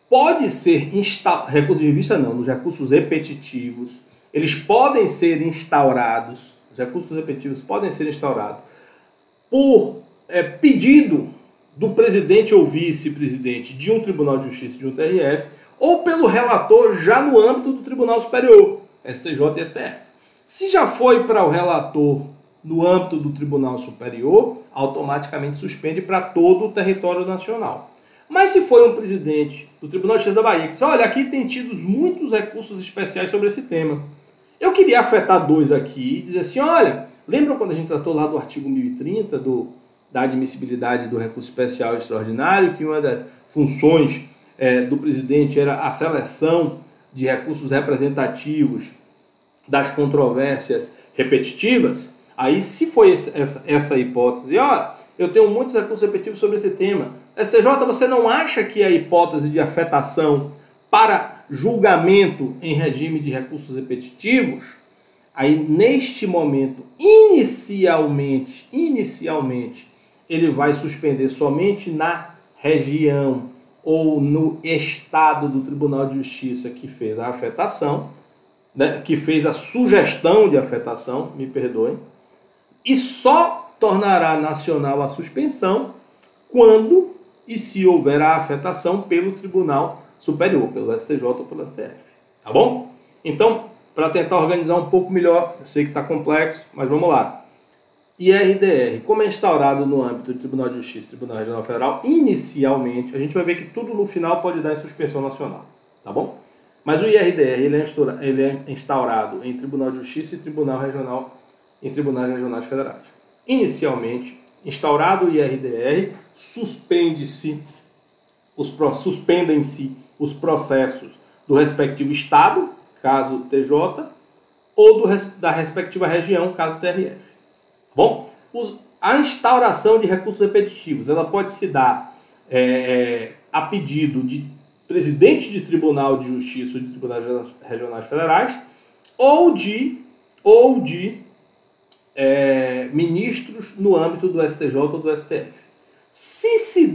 [SPEAKER 1] pode ser instaurado. Recurso de revista não, nos recursos repetitivos, eles podem ser instaurados. Os recursos repetitivos podem ser instaurados por pedido do presidente ou vice-presidente de um Tribunal de Justiça de um TRF, ou pelo relator já no âmbito do Tribunal Superior, STJ e STF. Se já foi para o relator no âmbito do Tribunal Superior, automaticamente suspende para todo o território nacional. Mas se foi um presidente do Tribunal de Justiça da Bahia que disse, olha, aqui tem tido muitos recursos especiais sobre esse tema. Eu queria afetar dois aqui e dizer assim, olha, lembram quando a gente tratou lá do artigo 1030 da admissibilidade do recurso especial e extraordinário, que uma das funções do presidente era a seleção de recursos representativos das controvérsias repetitivas? Aí, se foi essa hipótese, olha, eu tenho muitos recursos repetitivos sobre esse tema. STJ, você não acha que a hipótese de afetação para julgamento em regime de recursos repetitivos, aí neste momento, inicialmente, ele vai suspender somente na região ou no estado do Tribunal de Justiça que fez a afetação, né, que fez a sugestão de afetação, me perdoem, e só tornará nacional a suspensão quando e se houver a afetação pelo Tribunal Superior, pelo STJ ou pelo STF. Tá bom? Então, para tentar organizar um pouco melhor, eu sei que está complexo, mas vamos lá. IRDR, como é instaurado no âmbito do Tribunal de Justiça e Tribunal Regional Federal, inicialmente, a gente vai ver que tudo no final pode dar em suspensão nacional. Tá bom? Mas o IRDR ele é instaurado em Tribunal de Justiça e em Tribunais Regionais Federais. Inicialmente, instaurado o IRDR, suspendem-se os processos do respectivo Estado, caso TJ, ou da respectiva região, caso TRF. Bom, a instauração de recursos repetitivos, ela pode se dar a pedido de presidente de Tribunal de Justiça ou de Tribunais Regionais Federais ou de ministros no âmbito do STJ ou do STF. Se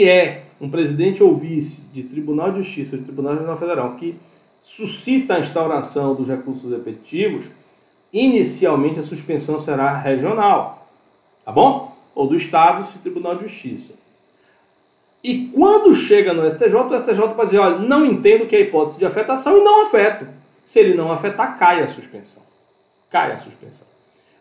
[SPEAKER 1] é um presidente ou vice de Tribunal de Justiça ou de Tribunal Regional Federal que suscita a instauração dos recursos repetitivos, inicialmente a suspensão será regional, tá bom? Ou do Estado, se Tribunal de Justiça. E quando chega no STJ, o STJ pode dizer, olha, não entendo que é hipótese de afetação e não afeto. Se ele não afetar, cai a suspensão. Cai a suspensão.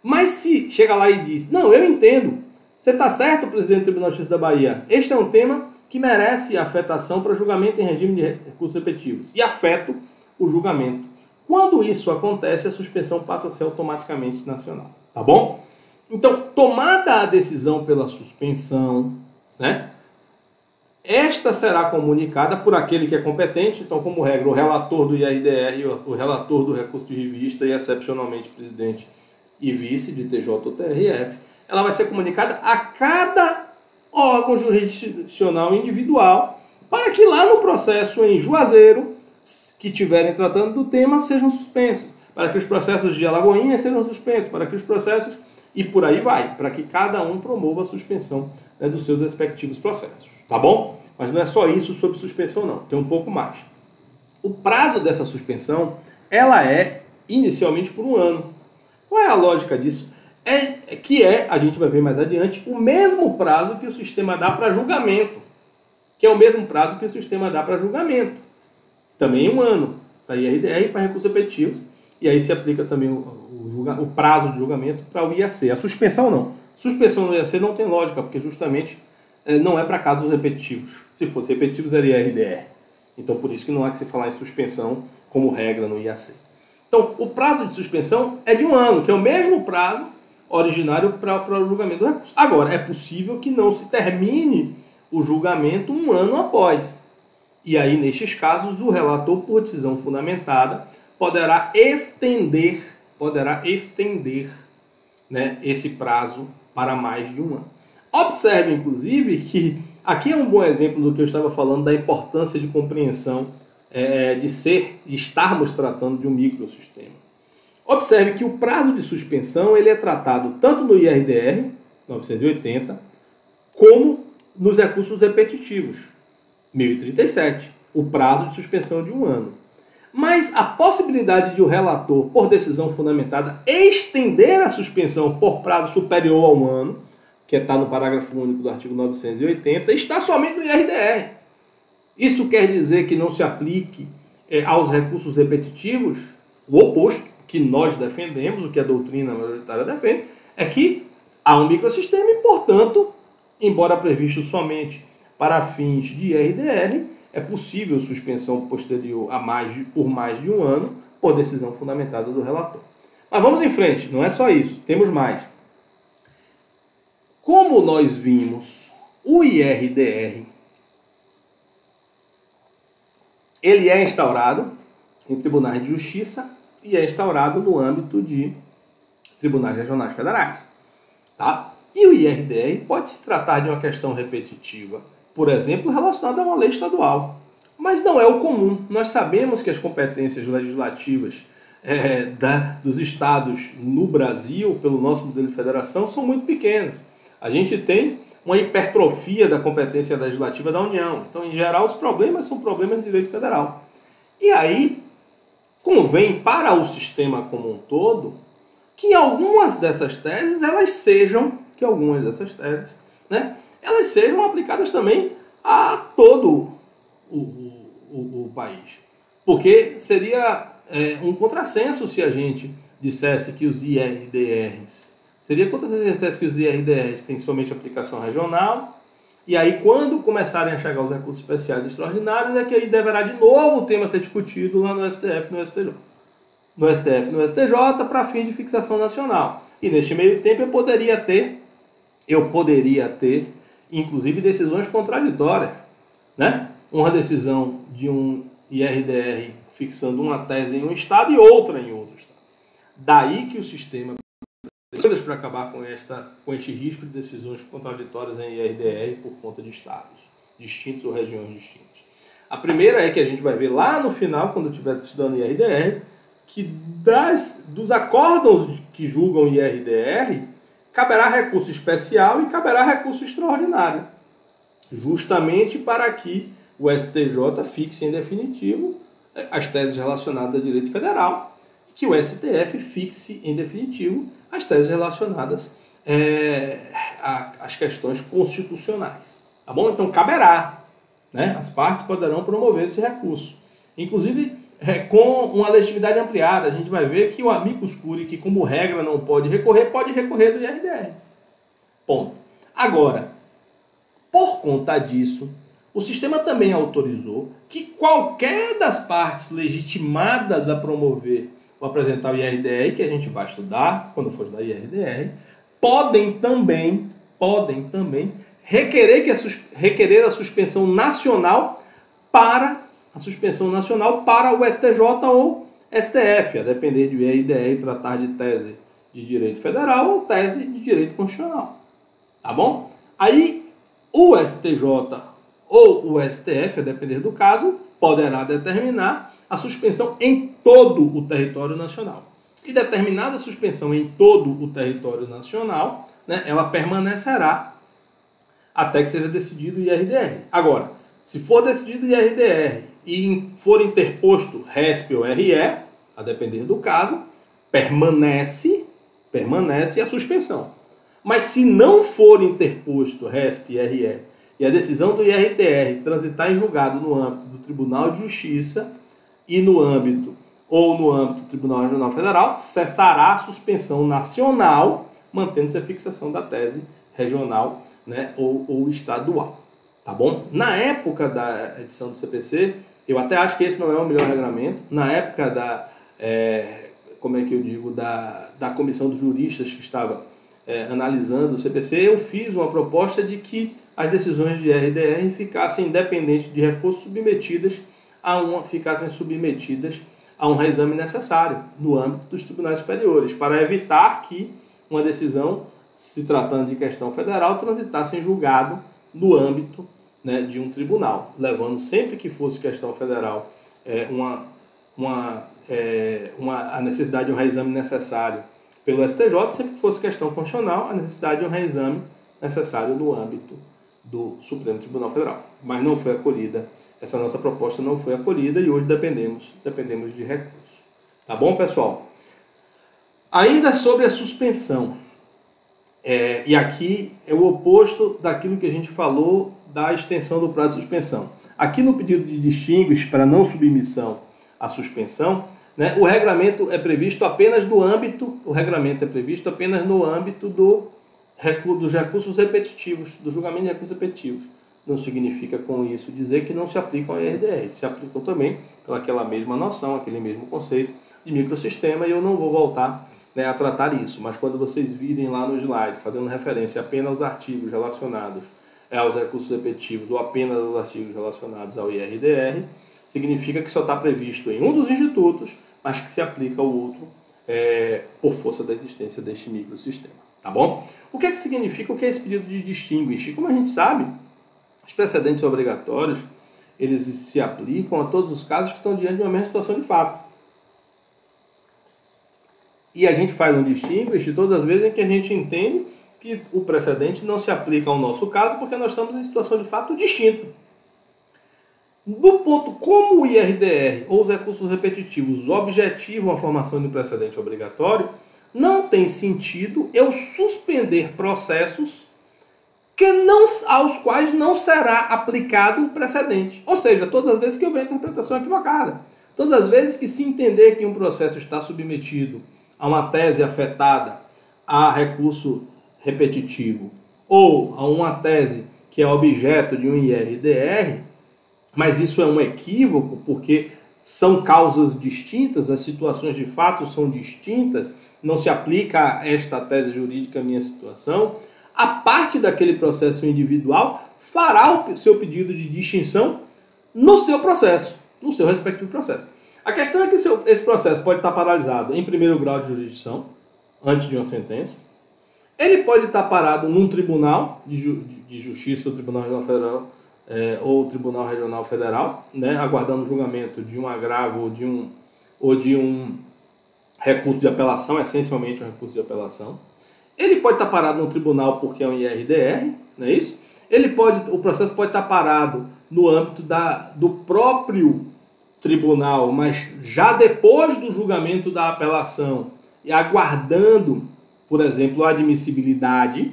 [SPEAKER 1] Mas se chega lá e diz, não, eu entendo, você está certo, presidente do Tribunal de Justiça da Bahia, este é um tema que merece afetação para julgamento em regime de recursos repetitivos. E afeto o julgamento. Quando isso acontece, a suspensão passa a ser automaticamente nacional. Tá bom? Então, tomada a decisão pela suspensão, né? Esta será comunicada por aquele que é competente, então, como regra, o relator do IRDR, o relator do recurso de revista e, excepcionalmente, presidente e vice de TJ ou TRF, ela vai ser comunicada a cada órgão jurisdicional individual, para que lá no processo em Juazeiro, que estiverem tratando do tema, sejam suspensos, para que os processos de Alagoinhas sejam suspensos, para que os processos, e por aí vai, para que cada um promova a suspensão, né, dos seus respectivos processos. Tá bom? Mas não é só isso sobre suspensão, não. Tem um pouco mais. O prazo dessa suspensão, ela é inicialmente por 1 ano. Qual é a lógica disso? A gente vai ver mais adiante, o mesmo prazo que o sistema dá para julgamento. Que é o mesmo prazo que o sistema dá para julgamento. Também 1 ano. Para IRDR e para recursos repetitivos. E aí se aplica também o prazo de julgamento para o IAC. A suspensão não. Suspensão no IAC não tem lógica, porque justamente não é para casos repetitivos. Se fosse repetitivos, seria IRDR. Então, por isso que não há que se falar em suspensão como regra no IAC. Então, o prazo de suspensão é de 1 ano, que é o mesmo prazo originário para o julgamento do recurso. Agora, é possível que não se termine o julgamento 1 ano após. E aí, nestes casos, o relator, por decisão fundamentada, poderá estender, né, esse prazo para mais de 1 ano. Observe, inclusive, que aqui é um bom exemplo do que eu estava falando da importância de compreensão de estarmos tratando de um microsistema. Observe que o prazo de suspensão ele é tratado tanto no IRDR 980 como nos recursos repetitivos 1037, o prazo de suspensão de 1 ano. Mas a possibilidade de o relator, por decisão fundamentada, estender a suspensão por prazo superior a 1 ano, que está no parágrafo único do artigo 980, está somente no IRDR. Isso quer dizer que não se aplique aos recursos repetitivos? O oposto, que nós defendemos, o que a doutrina majoritária defende, é que há um microsistema e, portanto, embora previsto somente para fins de IRDR, é possível suspensão posterior por mais de 1 ano, por decisão fundamentada do relator. Mas vamos em frente, não é só isso, temos mais. Como nós vimos, o IRDR ele é instaurado em tribunais de justiça e é instaurado no âmbito de tribunais regionais federais. Tá? E o IRDR pode se tratar de uma questão repetitiva, por exemplo, relacionada a uma lei estadual. Mas não é o comum. Nós sabemos que as competências legislativas dos estados no Brasil, pelo nosso modelo de federação, são muito pequenas. A gente tem uma hipertrofia da competência legislativa da União. Então, em geral, os problemas são problemas de direito federal. E aí, convém para o sistema como um todo que algumas dessas teses, elas sejam aplicadas também a todo o país. Porque seria um contrassenso se a gente dissesse que os IRDRs têm somente aplicação regional, e aí quando começarem a chegar os recursos especiais extraordinários, é que aí deverá de novo o tema ser discutido lá no STF, no STJ. No STF, no STJ, para fim de fixação nacional. E neste meio tempo eu poderia ter, inclusive, decisões contraditórias, né? Uma decisão de um IRDR fixando uma tese em um estado e outra em outro estado. Daí que o sistema para acabar com este risco de decisões contraditórias em IRDR por conta de estados distintos ou regiões distintas. A primeira é que a gente vai ver lá no final, quando estiver estudando IRDR, que dos acórdãos que julgam IRDR, caberá recurso especial e caberá recurso extraordinário, justamente para que o STJ fixe em definitivo as teses relacionadas a direito federal e que o STF fixe em definitivo as teses relacionadas às questões constitucionais. Tá bom? Então caberá, né? As partes poderão promover esse recurso. Inclusive, com uma legitimidade ampliada, a gente vai ver que o amicus curiae, que como regra não pode recorrer do IRDR. Ponto. Agora, por conta disso, o sistema também autorizou que qualquer das partes legitimadas a promover ou apresentar o IRDR, que a gente vai estudar quando for estudar IRDR, podem também requerer a suspensão nacional para o STJ ou STF, a depender do IRDR tratar de tese de direito federal ou tese de direito constitucional. Tá bom? Aí o STJ ou o STF, a depender do caso, poderá determinar a suspensão em todo o território nacional. E determinada a suspensão em todo o território nacional, né, ela permanecerá até que seja decidido o IRDR. Agora, se for decidido o IRDR e for interposto RESP ou RE, a depender do caso, permanece a suspensão. Mas se não for interposto RESP e RE e a decisão do IRDR transitar em julgado no âmbito do Tribunal de Justiça e no âmbito do Tribunal Regional Federal, cessará a suspensão nacional, mantendo-se a fixação da tese regional, né, ou estadual. Tá bom? Na época da edição do CPC, eu até acho que esse não é o melhor regramento. Na época da comissão dos juristas que estava analisando o CPC, eu fiz uma proposta de que as decisões de IRDR ficassem independentes de recursos ficassem submetidas a um reexame necessário no âmbito dos tribunais superiores, para evitar que uma decisão, se tratando de questão federal, transitasse em julgado no âmbito, né, de um tribunal, levando sempre que fosse questão federal a necessidade de um reexame necessário pelo STJ, sempre que fosse questão constitucional, a necessidade de um reexame necessário no âmbito do Supremo Tribunal Federal. Mas não foi acolhida, essa nossa proposta não foi acolhida e hoje dependemos de recurso. Tá bom, pessoal? Ainda sobre a suspensão, e aqui é o oposto daquilo que a gente falou da extensão do prazo de suspensão. Aqui no pedido de distinguish para não submissão à suspensão, né, o regramento é previsto apenas no âmbito dos recursos repetitivos, do julgamento de recursos repetitivos. Não significa com isso dizer que não se aplicam a IRDR. Se aplicam também pelaquela mesma noção, aquele mesmo conceito de microsistema, e eu não vou voltar, né, a tratar isso. Mas quando vocês virem lá no slide, fazendo referência apenas aos artigos relacionados aos recursos repetitivos ou apenas aos artigos relacionados ao IRDR, significa que só está previsto em um dos institutos, mas que se aplica ao outro por força da existência deste microsistema. Tá bom? O que é que significa? O que é esse pedido de distinguish? Como a gente sabe, os precedentes obrigatórios, eles se aplicam a todos os casos que estão diante de uma mesma situação de fato. E a gente faz um distinguish todas as vezes em que a gente entende que o precedente não se aplica ao nosso caso porque nós estamos em situação de fato distinta. Do ponto como o IRDR ou os recursos repetitivos objetivam a formação de um precedente obrigatório, não tem sentido eu suspender processos aos quais não será aplicado o precedente. Ou seja, todas as vezes que houver interpretação equivocada. Todas as vezes que se entender que um processo está submetido a uma tese afetada a recurso repetitivo ou a uma tese que é objeto de um IRDR, mas isso é um equívoco porque são causas distintas, as situações de fato são distintas, não se aplica a esta tese jurídica a minha situação, a parte daquele processo individual fará o seu pedido de distinção no seu processo, no seu respectivo processo. A questão é que esse processo pode estar paralisado em primeiro grau de jurisdição, antes de uma sentença, Ele pode estar parado num tribunal de justiça, ou Tribunal Regional Federal, ou Tribunal Regional Federal, né, aguardando o julgamento de um agravo ou de um recurso de apelação, essencialmente um recurso de apelação. Ele pode estar parado no tribunal porque é um IRDR, não é isso? O processo pode estar parado no âmbito do próprio tribunal, mas já depois do julgamento da apelação e aguardando, por exemplo, a admissibilidade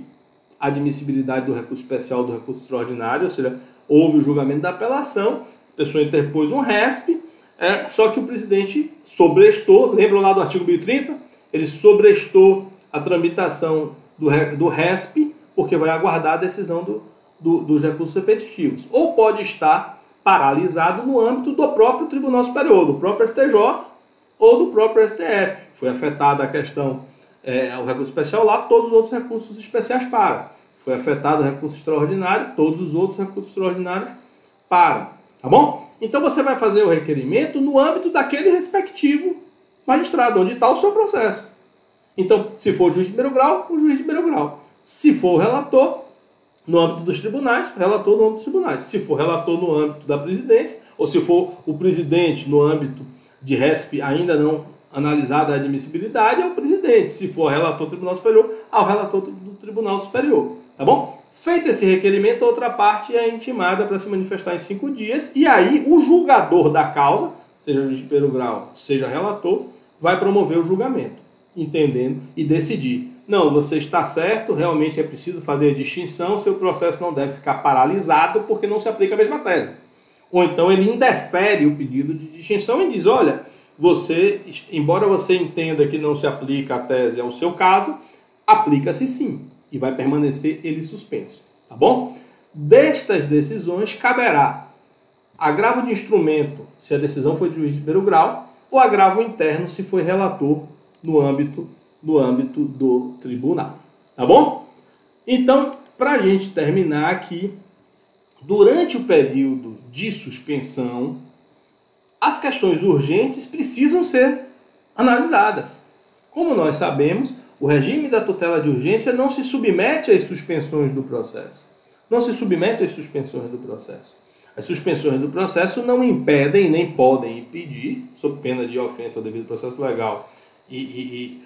[SPEAKER 1] do recurso especial, do recurso extraordinário, ou seja, houve o julgamento da apelação, a pessoa interpôs um RESP, só que o presidente sobrestou, lembram lá do artigo 1030? Ele sobrestou a tramitação do RESP, porque vai aguardar a decisão dos recursos repetitivos. Ou pode estar paralisado no âmbito do próprio Tribunal Superior, do próprio STJ ou do próprio STF. Foi afetada a questão, o recurso especial lá, todos os outros recursos especiais param. Foi afetado o recurso extraordinário, todos os outros recursos extraordinários param. Tá bom? Então você vai fazer o requerimento no âmbito daquele respectivo magistrado, onde está o seu processo. Então, se for o juiz de primeiro grau, o juiz de primeiro grau. Se for o relator, no âmbito dos tribunais, relator no âmbito dos tribunais. Se for relator no âmbito da presidência, ou se for o presidente no âmbito de RESP ainda não analisada a admissibilidade, é o presidente. Se for relator do Tribunal Superior, ao relator do Tribunal Superior. Tá bom? Feito esse requerimento, a outra parte é intimada para se manifestar em 5 dias, e aí o julgador da causa, seja o juiz de primeiro grau, seja relator, vai promover o julgamento, entendendo e decidir. Não, você está certo, realmente é preciso fazer a distinção, seu processo não deve ficar paralisado porque não se aplica a mesma tese. Ou então ele indefere o pedido de distinção e diz, olha, embora você entenda que não se aplica a tese ao seu caso, aplica-se sim, e vai permanecer ele suspenso, tá bom? Destas decisões caberá agravo de instrumento, se a decisão foi de juiz de primeiro grau, ou agravo interno, se foi relator no âmbito do tribunal, tá bom? Então, para a gente terminar aqui, durante o período de suspensão, as questões urgentes precisam ser analisadas. Como nós sabemos, o regime da tutela de urgência não se submete às suspensões do processo. Não se submete às suspensões do processo. As suspensões do processo não impedem nem podem impedir, sob pena de ofensa ao devido processo legal e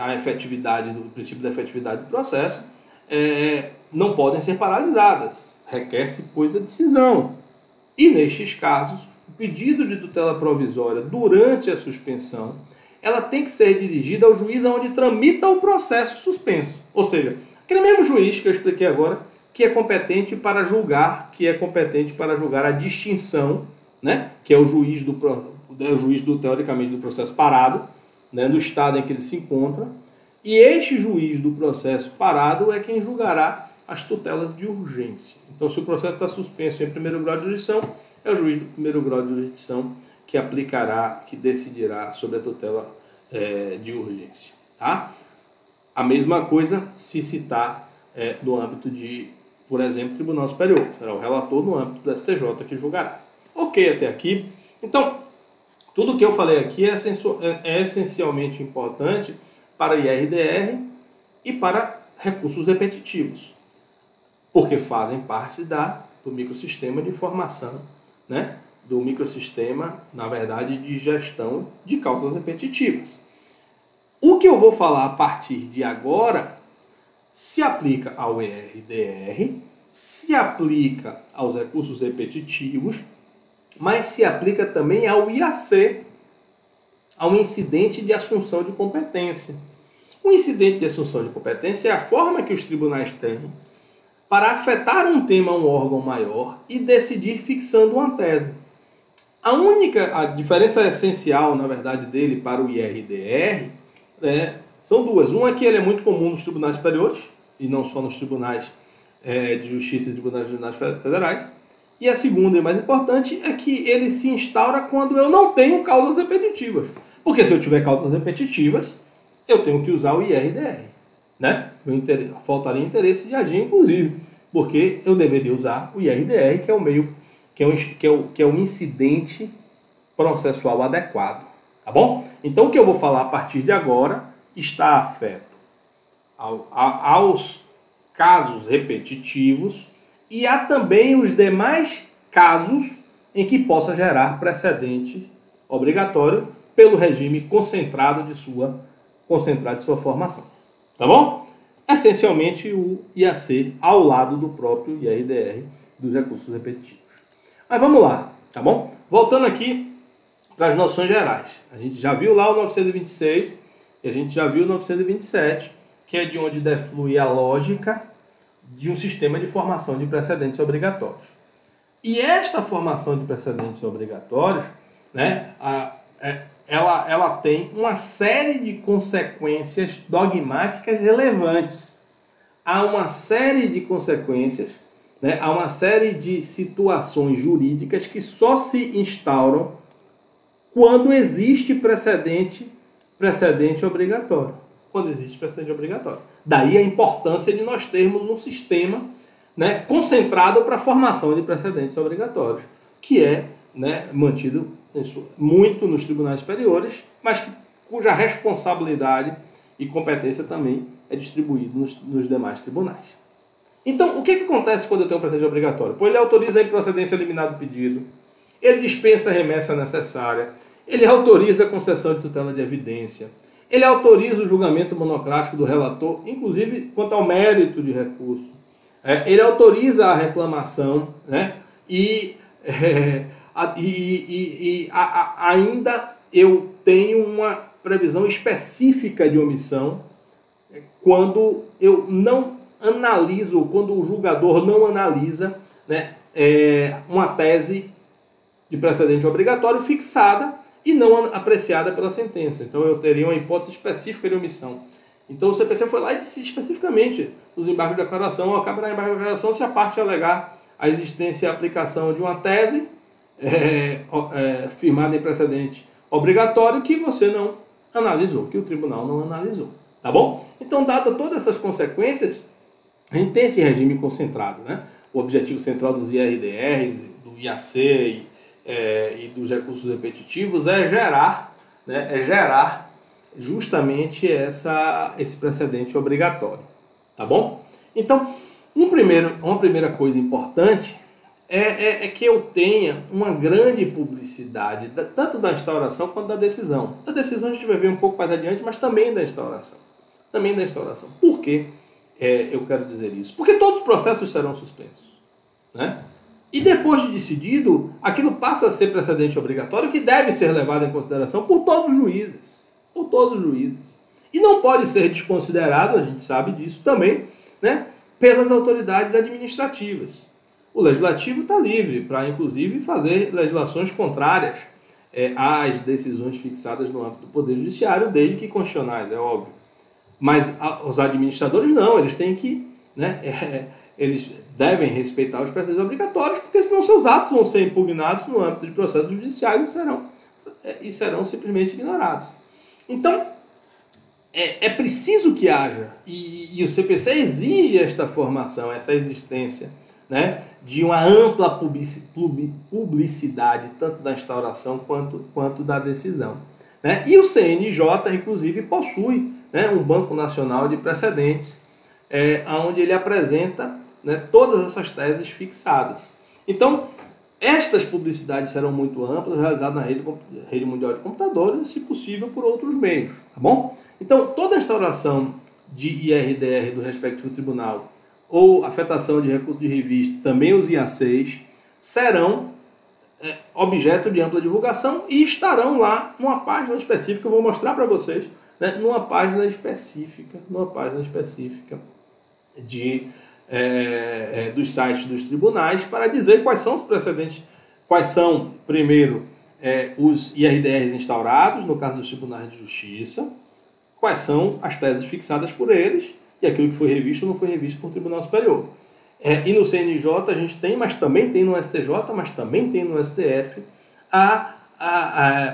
[SPEAKER 1] a efetividade do princípio da efetividade do processo, não podem ser paralisadas. Requer-se, pois, a decisão. E, nestes casos, o pedido de tutela provisória durante a suspensão, ela tem que ser dirigida ao juiz onde tramita o processo suspenso. Ou seja, aquele mesmo juiz que eu expliquei agora, que é competente para julgar, a distinção, né? Que é o juiz teoricamente do processo parado, né? Do estado em que ele se encontra. E este juiz do processo parado é quem julgará as tutelas de urgência. Então, se o processo está suspenso em primeiro grau de jurisdição, é o juiz do primeiro grau de jurisdição que aplicará, que decidirá sobre a tutela de urgência. Tá? A mesma coisa se citar no âmbito de, por exemplo, Tribunal Superior. Será o relator no âmbito do STJ que julgará. Ok, até aqui. Então, tudo o que eu falei aqui é essencialmente importante para IRDR e para recursos repetitivos, porque fazem parte do microsistema de formação, né? Do microsistema, na verdade, de gestão de causas repetitivas. O que eu vou falar a partir de agora se aplica ao IRDR, se aplica aos recursos repetitivos, mas se aplica também ao IAC, ao incidente de assunção de competência. O incidente de assunção de competência é a forma que os tribunais têm para afetar um tema a um órgão maior e decidir fixando uma tese. A diferença essencial, na verdade, dele para o IRDR são duas. Uma é que ele é muito comum nos tribunais superiores, e não só nos tribunais de justiça e tribunais regionais federais. E a segunda, e mais importante, é que ele se instaura quando eu não tenho causas repetitivas. Porque se eu tiver causas repetitivas, eu tenho que usar o IRDR. Né? Faltaria interesse de agir, inclusive, porque eu deveria usar o IRDR, que é o meio, que é o incidente processual adequado. Tá bom? Então, o que eu vou falar a partir de agora está afeto aos casos repetitivos, e há também os demais casos em que possa gerar precedente obrigatório pelo regime concentrado de sua formação. Tá bom? Essencialmente o IAC ao lado do próprio IRDR dos recursos repetitivos. Mas vamos lá, tá bom? Voltando aqui para as noções gerais. A gente já viu lá o 926 e a gente já viu o 927, que é de onde deflui a lógica de um sistema de formação de precedentes obrigatórios. E esta formação de precedentes obrigatórios, né, ela tem uma série de consequências dogmáticas relevantes. Há uma série de consequências, né, há uma série de situações jurídicas que só se instauram quando existe precedente obrigatório. Quando existe precedente obrigatório. Daí a importância de nós termos um sistema, né, concentrado para a formação de precedentes obrigatórios, que é, né, mantido muito nos tribunais superiores, mas cuja responsabilidade e competência também é distribuída nos demais tribunais. Então, o que acontece quando eu tenho um precedente obrigatório? Pois ele autoriza a improcedência liminar do pedido, ele dispensa a remessa necessária, ele autoriza a concessão de tutela de evidência, ele autoriza o julgamento monocrático do relator, inclusive quanto ao mérito de recurso. Ele autoriza a reclamação, né? Ainda eu tenho uma previsão específica de omissão quando eu não analiso, quando o julgador não analisa, né, uma tese de precedente obrigatório fixada e não apreciada pela sentença. Então eu teria uma hipótese específica de omissão. Então o CPC foi lá e disse especificamente nos embargos de declaração, caberá embargo de declaração se a parte alegar a existência e a aplicação de uma tese firmada em precedente obrigatório que você não analisou, que o tribunal não analisou. Tá bom? Então, dadas todas essas consequências, a gente tem esse regime concentrado, né? O objetivo central dos IRDRs, do IAC e dos recursos repetitivos é gerar justamente esse precedente obrigatório. Tá bom? Então, uma primeira coisa importante é que eu tenha uma grande publicidade, tanto da instauração quanto da decisão. Da decisão a gente vai ver um pouco mais adiante, mas também da instauração. Por que eu quero dizer isso? Porque todos os processos serão suspensos, né? E depois de decidido, aquilo passa a ser precedente obrigatório que deve ser levado em consideração por todos os juízes. E não pode ser desconsiderado, a gente sabe disso também, né, pelas autoridades administrativas. O legislativo está livre para, inclusive, fazer legislações contrárias às decisões fixadas no âmbito do Poder Judiciário, desde que constitucionais, é óbvio. Mas os administradores não, eles têm que, né, eles devem respeitar os precedentes obrigatórios, porque senão seus atos vão ser impugnados no âmbito de processos judiciais e serão simplesmente ignorados. Então, é preciso que haja, e o CPC exige esta formação, essa existência, né, de uma ampla publicidade, tanto da instauração quanto da decisão. Né? E o CNJ, inclusive, possui, né, um Banco Nacional de Precedentes, onde ele apresenta, né, todas essas teses fixadas. Então, estas publicidades serão muito amplas, realizadas na rede mundial de computadores e, se possível, por outros meios. Tá bom? Então, toda a instauração de IRDR do respectivo tribunal ou afetação de recurso de revista, também os IACs, serão objeto de ampla divulgação e estarão lá numa página específica, eu vou mostrar para vocês, né, numa página específica dos sites dos tribunais, para dizer quais são os precedentes, quais são, primeiro, os IRDRs instaurados, no caso dos tribunais de justiça, quais são as teses fixadas por eles, e aquilo que foi revisto ou não foi revisto por Tribunal Superior. E no CNJ a gente tem, mas também tem no STJ, mas também tem no STF, a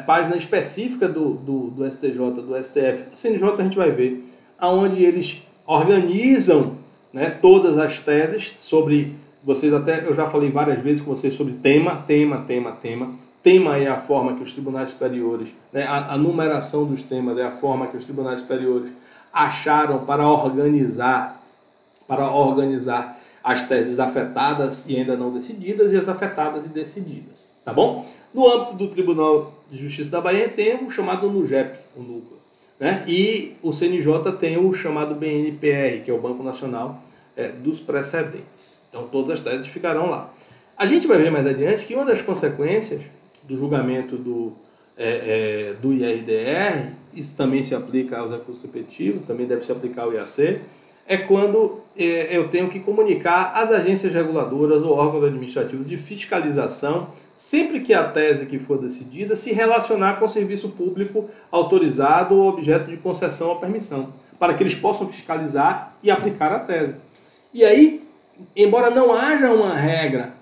[SPEAKER 1] página específica do STJ, do STF. No CNJ a gente vai ver aonde eles organizam, né, todas as teses sobre, eu já falei várias vezes com vocês sobre tema. Tema é a forma que os tribunais superiores, né, a numeração dos temas é a forma que os tribunais superiores acharam para organizar as teses afetadas e ainda não decididas e as afetadas e decididas, tá bom? No âmbito do Tribunal de Justiça da Bahia tem o chamado NUJEP, o núcleo, né? E o CNJ tem o chamado BNPR, que é o Banco Nacional dos Precedentes. Então todas as teses ficarão lá. A gente vai ver mais adiante que uma das consequências do julgamento do IRDR, isso também se aplica aos recursos repetitivos, também deve se aplicar ao IAC, é quando eu tenho que comunicar às agências reguladoras ou órgãos administrativos de fiscalização, sempre que a tese que for decidida se relacionar com o serviço público autorizado ou objeto de concessão ou permissão, para que eles possam fiscalizar e aplicar a tese. E aí, embora não haja uma regra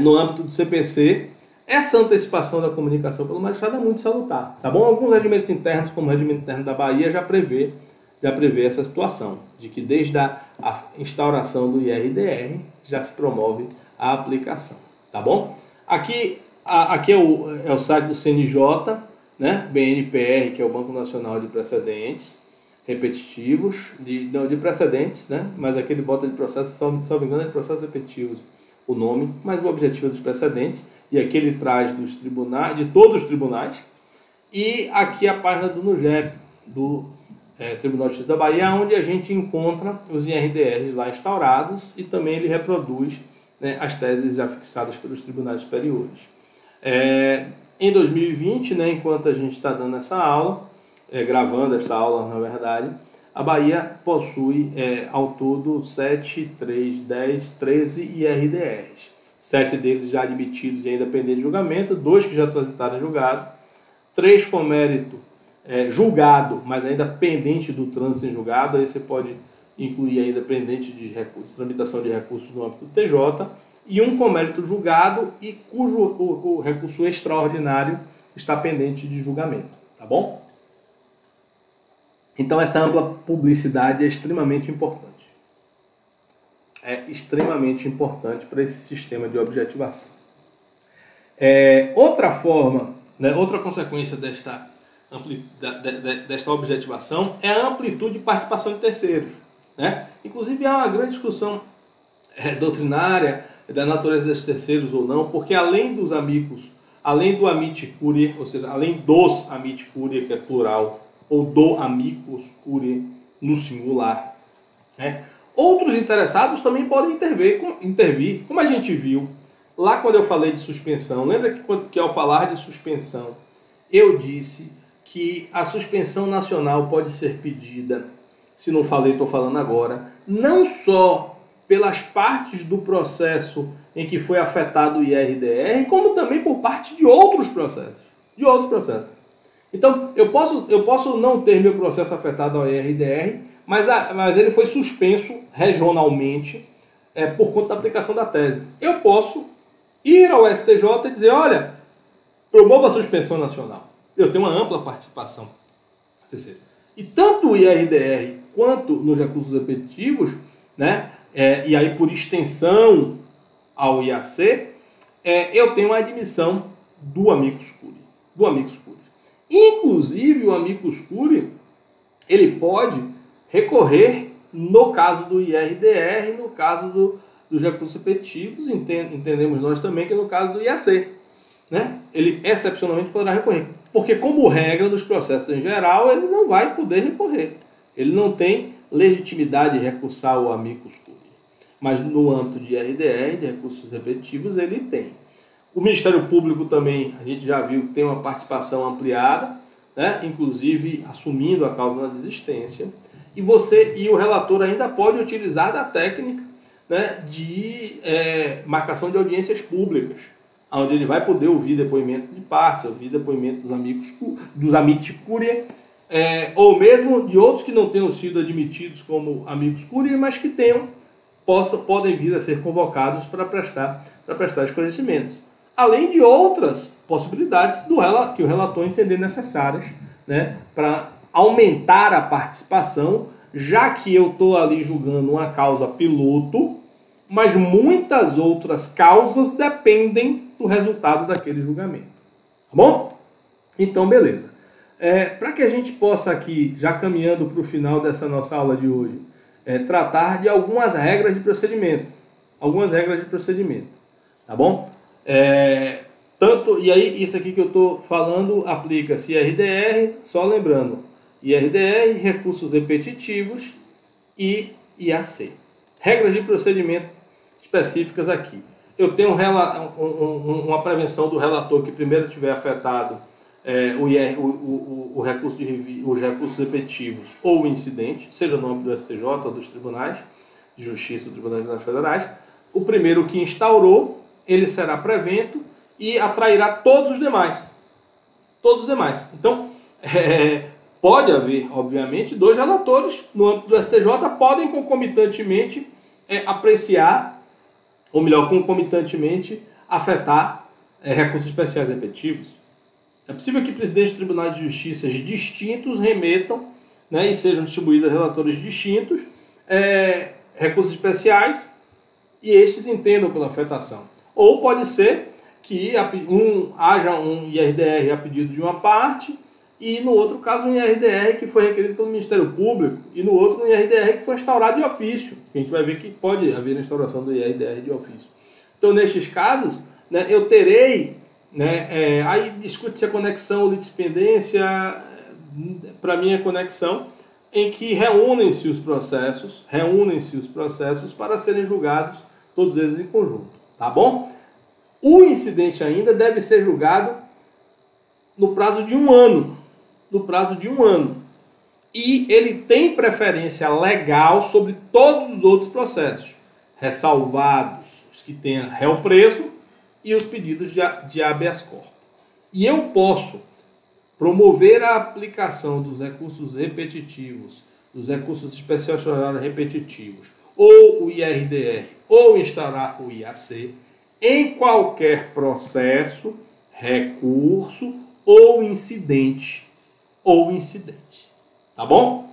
[SPEAKER 1] no âmbito do CPC, essa antecipação da comunicação pelo magistrado é muito salutar, tá bom? Alguns regimentos internos, como o regimento interno da Bahia, já prevê essa situação, de que desde a instauração do IRDR já se promove a aplicação, tá bom? Aqui é o site do CNJ, né? BNPR, que é o Banco Nacional de Precedentes Repetitivos, de precedentes, né? Mas aqui ele bota de processo, salvo engano, é de processos repetitivos o nome, mas o objetivo é dos precedentes, e aqui ele traz dos tribunais, de todos os tribunais, e aqui a página do NUJEP, do Tribunal de Justiça da Bahia, onde a gente encontra os IRDRs lá instaurados e também ele reproduz, né, as teses já fixadas pelos tribunais superiores. Em 2020, né, enquanto a gente está dando essa aula, gravando essa aula na verdade, a Bahia possui ao todo 7, 3, 10, 13 IRDRs. 7 deles já admitidos e ainda pendentes de julgamento, 2 que já transitaram em julgado, 3 com mérito julgado, mas ainda pendente do trânsito em julgado, aí você pode incluir ainda pendente de recurso, tramitação de recursos no âmbito do TJ, e 1 com mérito julgado e cujo o recurso extraordinário está pendente de julgamento, tá bom? Então essa ampla publicidade é extremamente importante. É extremamente importante para esse sistema de objetivação. Outra forma, né, outra consequência desta objetivação é a amplitude de participação de terceiros, né? Inclusive há uma grande discussão doutrinária da natureza desses terceiros ou não, porque além dos amigos, além do amici curiae, ou seja, além dos amici curiae, que é plural, ou do amicus curiae no singular, né? Outros interessados também podem intervir, como a gente viu lá quando eu falei de suspensão. Lembra que ao falar de suspensão, eu disse que a suspensão nacional pode ser pedida, se não falei, estou falando agora, não só pelas partes do processo em que foi afetado o IRDR, como também por parte de outros processos. Então, eu posso não ter meu processo afetado ao IRDR, mas ele foi suspenso regionalmente por conta da aplicação da tese. Eu posso ir ao STJ e dizer, olha, promova a suspensão nacional. Eu tenho uma ampla participação. E tanto o IRDR quanto nos recursos repetitivos, né, e aí por extensão ao IAC, eu tenho a admissão do amicus curiae. Inclusive, o amicus curiae, ele pode recorrer no caso do IRDR, no caso dos recursos repetitivos, entendemos nós também que no caso do IAC, né? Ele excepcionalmente poderá recorrer, porque como regra nos processos em geral, ele não vai poder recorrer, ele não tem legitimidade de recursar o amicus curiae, mas no âmbito de IRDR, de recursos repetitivos, ele tem. O Ministério Público também, a gente já viu que tem uma participação ampliada, né? Inclusive assumindo a causa na desistência. E o relator ainda pode utilizar da técnica, né, de marcação de audiências públicas, onde ele vai poder ouvir depoimento de partes, ouvir depoimento dos amici curiae, ou mesmo de outros que não tenham sido admitidos como amicus curiae, mas que podem vir a ser convocados para prestar esclarecimentos. Além de outras possibilidades que o relator entender necessárias, né, para aumentar a participação, já que eu estou ali julgando uma causa piloto, mas muitas outras causas dependem do resultado daquele julgamento. Tá bom? Então, beleza. Para que a gente possa aqui, já caminhando para o final dessa nossa aula de hoje, tratar de algumas regras de procedimento. Algumas regras de procedimento, tá bom? E aí, isso aqui que eu estou falando aplica-se IRDR, só lembrando, IRDR, recursos repetitivos e IAC. Regras de procedimento específicas aqui. Eu tenho uma prevenção do relator que primeiro tiver afetado os recursos repetitivos ou o incidente, seja no âmbito do STJ ou dos tribunais de justiça ou tribunais federais. O primeiro que instaurou, ele será prevento e atrairá todos os demais. Todos os demais. Então, pode haver, obviamente, 2 relatores no âmbito do STJ, podem concomitantemente apreciar, ou melhor, concomitantemente afetar recursos especiais repetitivos. É possível que presidentes de tribunais de justiça distintos remetam, e sejam distribuídos a relatores distintos recursos especiais e estes entendam pela afetação. Ou pode ser que haja um IRDR a pedido de uma parte e, no outro caso, um IRDR que foi requerido pelo Ministério Público e, no outro, um IRDR que foi instaurado de ofício. A gente vai ver que pode haver a instauração do IRDR de ofício. Então, nestes casos, eu terei, aí discute-se a conexão ou litispendência, para mim é conexão, em que reúnem-se os processos para serem julgados, todos eles em conjunto, tá bom? O incidente ainda deve ser julgado no prazo de 1 ano. E ele tem preferência legal sobre todos os outros processos, ressalvados os que tenham réu preso e os pedidos de habeas corpus. E eu posso promover a aplicação dos recursos repetitivos, dos recursos especiais repetitivos, ou o IRDR, ou instaurar o IAC, em qualquer processo, recurso ou incidente. Tá bom?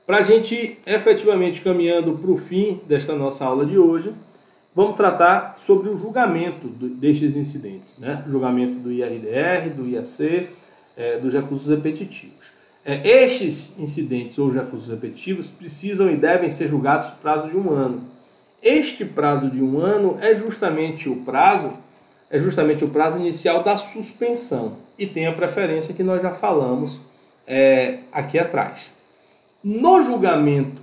[SPEAKER 1] Para a gente efetivamente caminhando para o fim desta nossa aula de hoje, vamos tratar sobre o julgamento destes incidentes, julgamento do IRDR, do IAC, dos recursos repetitivos. Estes incidentes ou recursos repetitivos precisam e devem ser julgados por prazo de 1 ano. Este prazo de 1 ano é justamente o prazo inicial da suspensão e tem a preferência que nós já falamos aqui atrás. No julgamento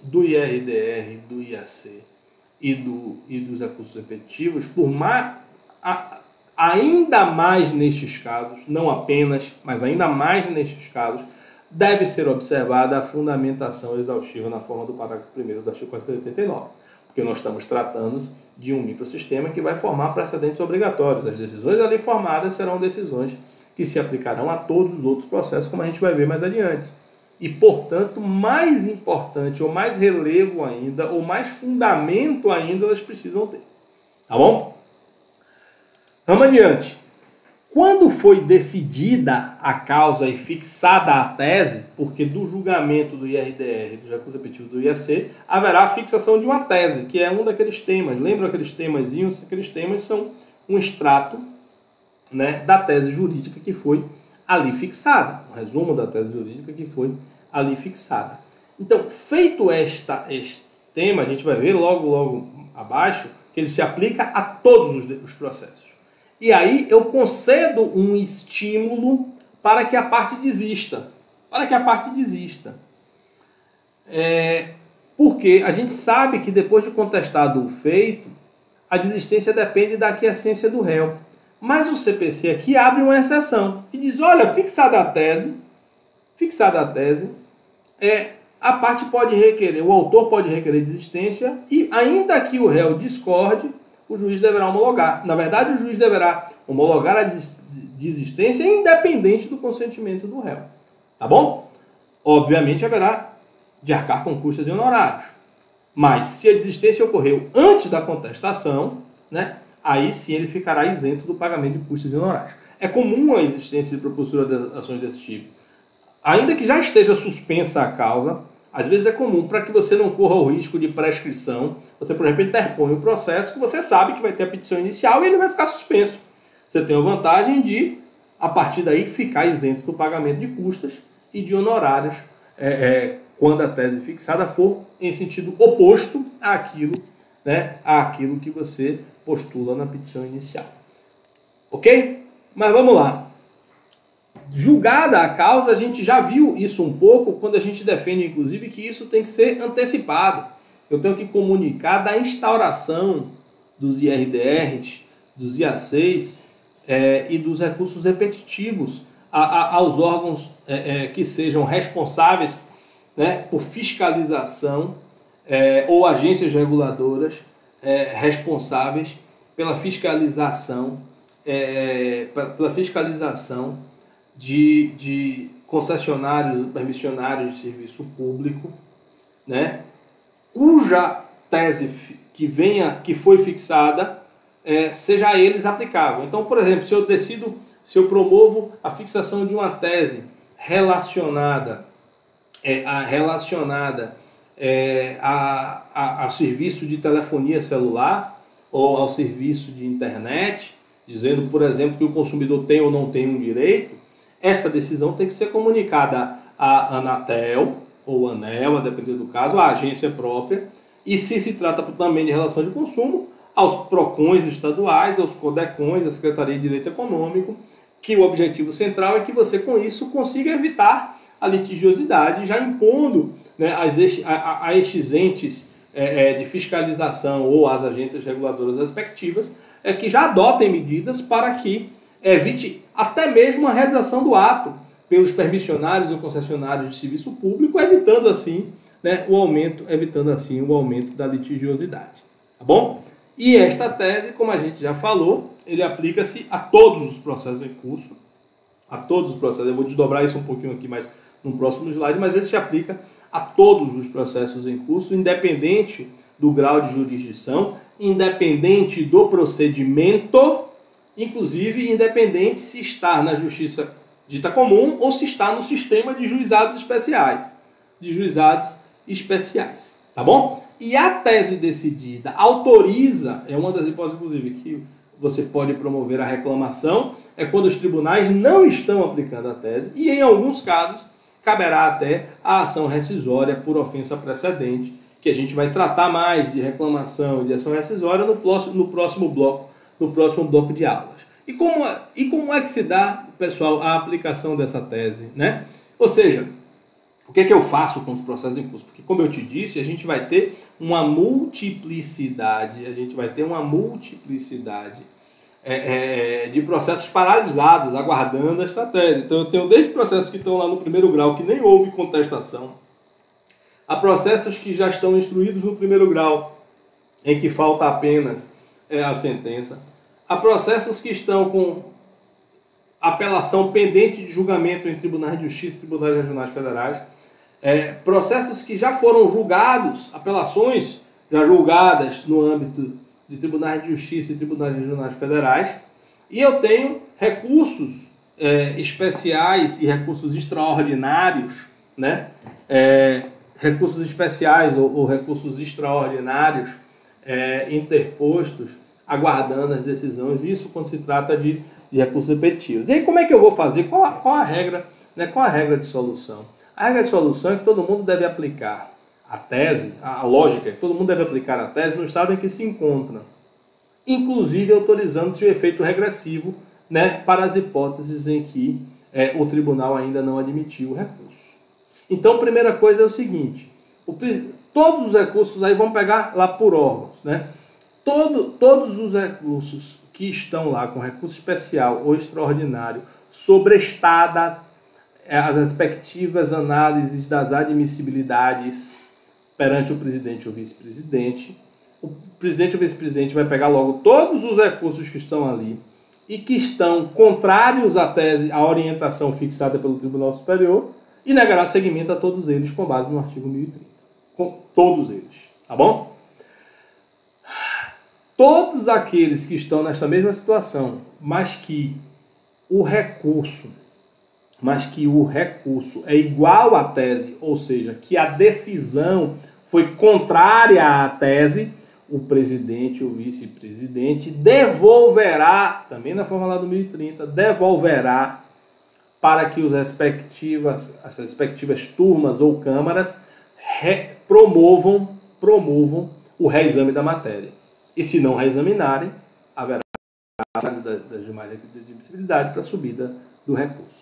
[SPEAKER 1] do IRDR, do IAC e dos recursos repetitivos, ainda mais nestes casos, não apenas, mas ainda mais nestes casos, deve ser observada a fundamentação exaustiva na forma do parágrafo 1º do artigo 489, porque nós estamos tratando de um microsistema que vai formar precedentes obrigatórios. As decisões ali formadas serão decisões que se aplicarão a todos os outros processos, como a gente vai ver mais adiante. E, portanto, mais importante, ou mais relevo ainda, ou mais fundamento ainda, elas precisam ter. Tá bom? Vamos adiante. Quando foi decidida a causa e fixada a tese, porque do julgamento do IRDR, do recurso repetitivo do IAC, haverá a fixação de uma tese, que é um daqueles temas. Lembram aqueles temazinhos? Aqueles temas são um extrato, da tese jurídica que foi ali fixada. Um resumo da tese jurídica que foi ali fixada. Então, feito este tema, a gente vai ver logo abaixo, que ele se aplica a todos os processos. E aí eu concedo um estímulo para que a parte desista. Porque a gente sabe que depois de contestado o feito, a desistência depende da aquiescência do réu. Mas o CPC aqui abre uma exceção e diz, olha, fixada a tese, a parte pode requerer, o autor pode requerer desistência e ainda que o réu discorde, o juiz deverá homologar. Na verdade, o juiz deverá homologar a desistência independente do consentimento do réu. Tá bom? Obviamente, haverá de arcar com custas e honorários. Mas, se a desistência ocorreu antes da contestação, aí sim ele ficará isento do pagamento de custas e honorários. É comum a existência de propositura de ações desse tipo. Ainda que já esteja suspensa a causa, às vezes é comum, para que você não corra o risco de prescrição, você, por exemplo, interpõe o processo que você sabe que vai ter a petição inicial e ele vai ficar suspenso. Você tem a vantagem de a partir daí ficar isento do pagamento de custas e de honorários quando a tese fixada for em sentido oposto àquilo, né, àquilo que você postula na petição inicial. Ok? Mas vamos lá. Julgada a causa, a gente já viu isso um pouco quando a gente defende, inclusive, que isso tem que ser antecipado. Eu tenho que comunicar da instauração dos IRDRs, dos IACs e dos recursos repetitivos aos órgãos que sejam responsáveis, né, por fiscalização ou agências reguladoras responsáveis pela fiscalização de concessionários, permissionários de serviço público, né, cuja tese que foi fixada seja a eles aplicável. Então, por exemplo, se eu promovo a fixação de uma tese relacionada ao serviço de telefonia celular ou ao serviço de internet, dizendo, por exemplo, que o consumidor tem ou não tem um direito, esta decisão tem que ser comunicada à Anatel ou ANEEL, a depender do caso, à agência própria, e se trata também de relação de consumo, aos PROCONs estaduais, aos CODECONs, à Secretaria de Direito Econômico, que o objetivo central é que você, com isso, consiga evitar a litigiosidade, já impondo, né, a estes entes de fiscalização ou às agências reguladoras respectivas que já adotem medidas para que evite até mesmo a realização do ato pelos permissionários ou concessionários de serviço público, evitando assim o aumento da litigiosidade. Tá bom? E esta tese, como a gente já falou, ele aplica-se a todos os processos em curso, a todos os processos. Eu vou desdobrar isso um pouquinho aqui mais no próximo slide, mas ele se aplica a todos os processos em curso, independente do grau de jurisdição, independente do procedimento, inclusive independente se está na justiça dita comum ou se está no sistema de juizados especiais. Tá bom? E a tese decidida autoriza, é uma das hipóteses, inclusive, que você pode promover a reclamação, é quando os tribunais não estão aplicando a tese, e em alguns casos caberá até a ação rescisória por ofensa precedente, que a gente vai tratar mais de reclamação e de ação rescisória no próximo bloco de aulas. E como é que se dá, pessoal, a aplicação dessa tese, né? Ou seja, o que é que eu faço com os processos em curso? Porque, como eu te disse, a gente vai ter uma multiplicidade de processos paralisados, aguardando esta tese. Então, eu tenho desde processos que estão lá no primeiro grau, que nem houve contestação, a processos que já estão instruídos no primeiro grau, em que falta apenas a sentença, a processos que estão com apelação pendente de julgamento em tribunais de justiça e tribunais regionais federais, processos que já foram julgados, apelações já julgadas no âmbito de tribunais de justiça e tribunais regionais federais, e eu tenho recursos especiais e recursos extraordinários, né? Recursos especiais ou recursos extraordinários interpostos, aguardando as decisões, isso quando se trata de recursos repetitivos. E aí como é que eu vou fazer? Qual a regra, né? Qual a regra de solução? A regra de solução é que todo mundo deve aplicar a tese, a lógica é que todo mundo deve aplicar a tese no estado em que se encontra, inclusive autorizando-se o efeito regressivo, né, para as hipóteses em que o tribunal ainda não admitiu o recurso. Então, a primeira coisa é o seguinte, todos os recursos aí vão pegar lá por órgãos, né? Todos os recursos que estão lá com recurso especial ou extraordinário, sobrestadas as respectivas análises das admissibilidades perante o presidente ou vice-presidente, o presidente ou vice-presidente vai pegar logo todos os recursos que estão ali e que estão contrários à tese, à orientação fixada pelo Tribunal Superior e negará seguimento a todos eles com base no artigo 1030. Com todos eles, tá bom? Todos aqueles que estão nesta mesma situação, mas que o recurso é igual à tese, ou seja, que a decisão foi contrária à tese, o presidente ou vice-presidente devolverá, também na forma lá do 1030, devolverá para que as respectivas turmas ou câmaras promovam o reexame da matéria. E se não reexaminarem, haverá das demais requisitos de admissibilidade para a subida do recurso.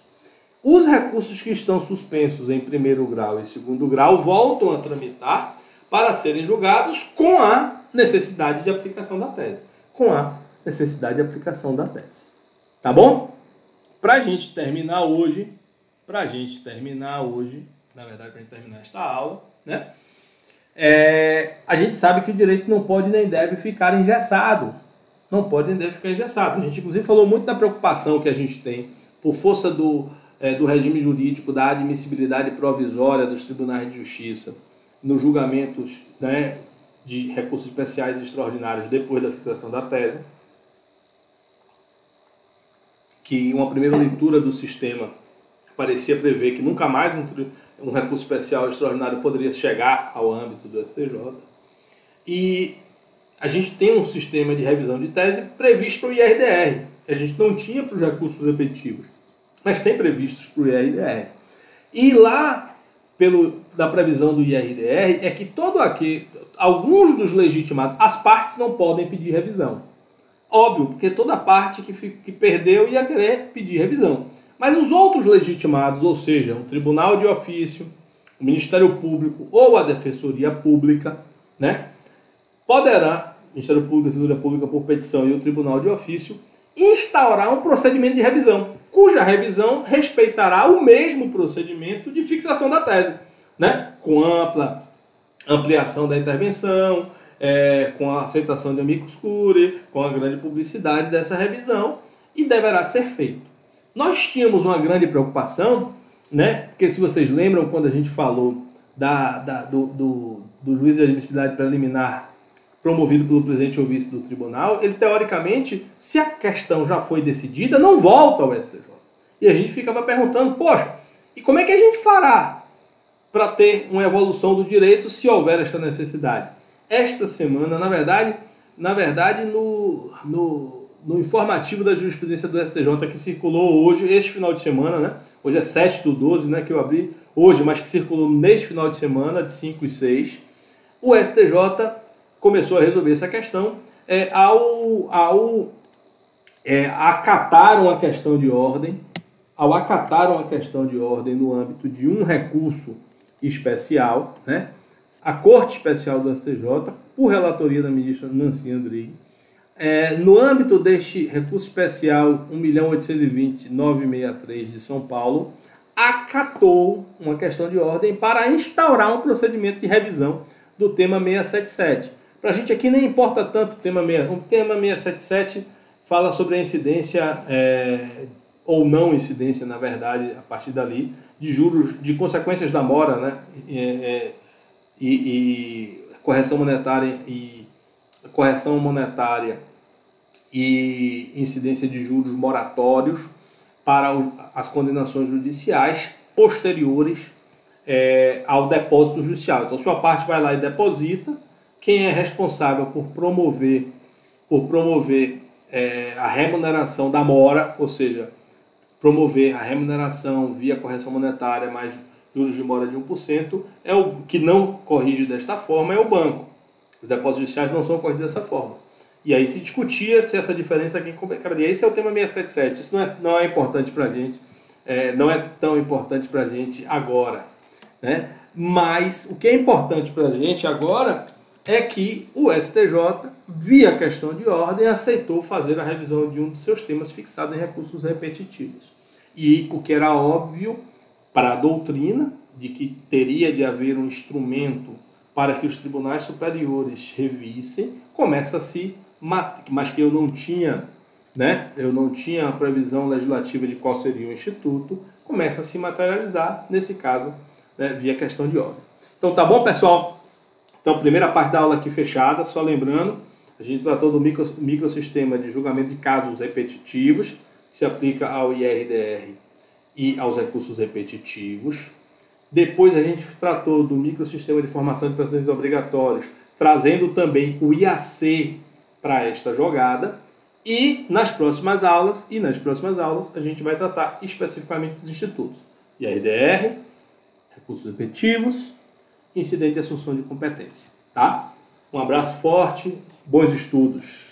[SPEAKER 1] Os recursos que estão suspensos em primeiro grau e segundo grau voltam a tramitar para serem julgados com a necessidade de aplicação da tese. Tá bom? Para a gente terminar hoje, na verdade, para gente terminar esta aula, né? A gente sabe que o direito não pode nem deve ficar engessado. A gente, inclusive, falou muito da preocupação que a gente tem por força do regime jurídico, da admissibilidade provisória dos tribunais de justiça nos julgamentos, né, de recursos especiais e extraordinários depois da fixação da tese, que uma primeira leitura do sistema parecia prever que nunca mais um recurso especial ou extraordinário poderia chegar ao âmbito do STJ. E a gente tem um sistema de revisão de tese previsto para o IRDR, que a gente não tinha para os recursos repetitivos, mas tem previstos para o IRDR. E lá, da previsão do IRDR, é que alguns dos legitimados, as partes não podem pedir revisão. Óbvio, porque toda parte que perdeu ia querer pedir revisão. Mas os outros legitimados, ou seja, o Tribunal de Ofício, o Ministério Público ou a Defensoria Pública, né, poderá, Ministério Público, Defensoria Pública por petição e o Tribunal de Ofício, instaurar um procedimento de revisão, cuja revisão respeitará o mesmo procedimento de fixação da tese, né, com ampla ampliação da intervenção, com a aceitação de amicus curiae, com a grande publicidade dessa revisão, e deverá ser feito. Nós tínhamos uma grande preocupação, né, porque se vocês lembram quando a gente falou do juiz de admissibilidade preliminar promovido pelo presidente ou vice do tribunal, ele teoricamente, se a questão já foi decidida, não volta ao STJ. E a gente ficava perguntando, poxa, e como é que a gente fará para ter uma evolução do direito se houver esta necessidade? Esta semana, na verdade no informativo da jurisprudência do STJ que circulou hoje, este final de semana, né? Hoje é 7/12, né, que eu abri hoje, mas que circulou neste final de semana, de 5 e 6, o STJ começou a resolver essa questão acataram a questão de ordem, no âmbito de um recurso especial, né? A Corte Especial do STJ, por relatoria da ministra Nancy Andrighi, no âmbito deste recurso especial 1.820.963 de São Paulo, acatou uma questão de ordem para instaurar um procedimento de revisão do tema 677. Para a gente aqui nem importa tanto o tema 677 fala sobre a incidência ou não incidência, na verdade, a partir dali, de juros, de consequências da mora, né? E correção monetária e incidência de juros moratórios para as condenações judiciais posteriores ao depósito judicial. Então, sua parte vai lá e deposita. Quem é responsável por promover a remuneração da mora, ou seja, promover a remuneração via correção monetária mais juros de mora de 1%, é o que não corrige desta forma, é o banco. Os depósitos judiciais não são corrigidos dessa forma. E aí se discutia se essa diferença aqui caberia. Esse é o tema 677. Isso não é importante para a gente, não é tão importante para a gente agora, né? Mas o que é importante para a gente agora é que o STJ, via questão de ordem, aceitou fazer a revisão de um dos seus temas fixado em recursos repetitivos. E o que era óbvio para a doutrina, de que teria de haver um instrumento para que os tribunais superiores revissem, começa a se, mas que eu não tinha a previsão legislativa de qual seria o instituto, começa a se materializar, nesse caso, né, via questão de ordem. Então tá bom, pessoal? Então, primeira parte da aula aqui fechada, só lembrando, a gente tratou do microsistema de julgamento de casos repetitivos, que se aplica ao IRDR e aos recursos repetitivos. Depois a gente tratou do microsistema de formação de precedentes obrigatórios, trazendo também o IAC para esta jogada. E nas próximas aulas a gente vai tratar especificamente dos institutos. IRDR, recursos repetitivos, incidente de assunção de competência. Tá? Um abraço forte, bons estudos.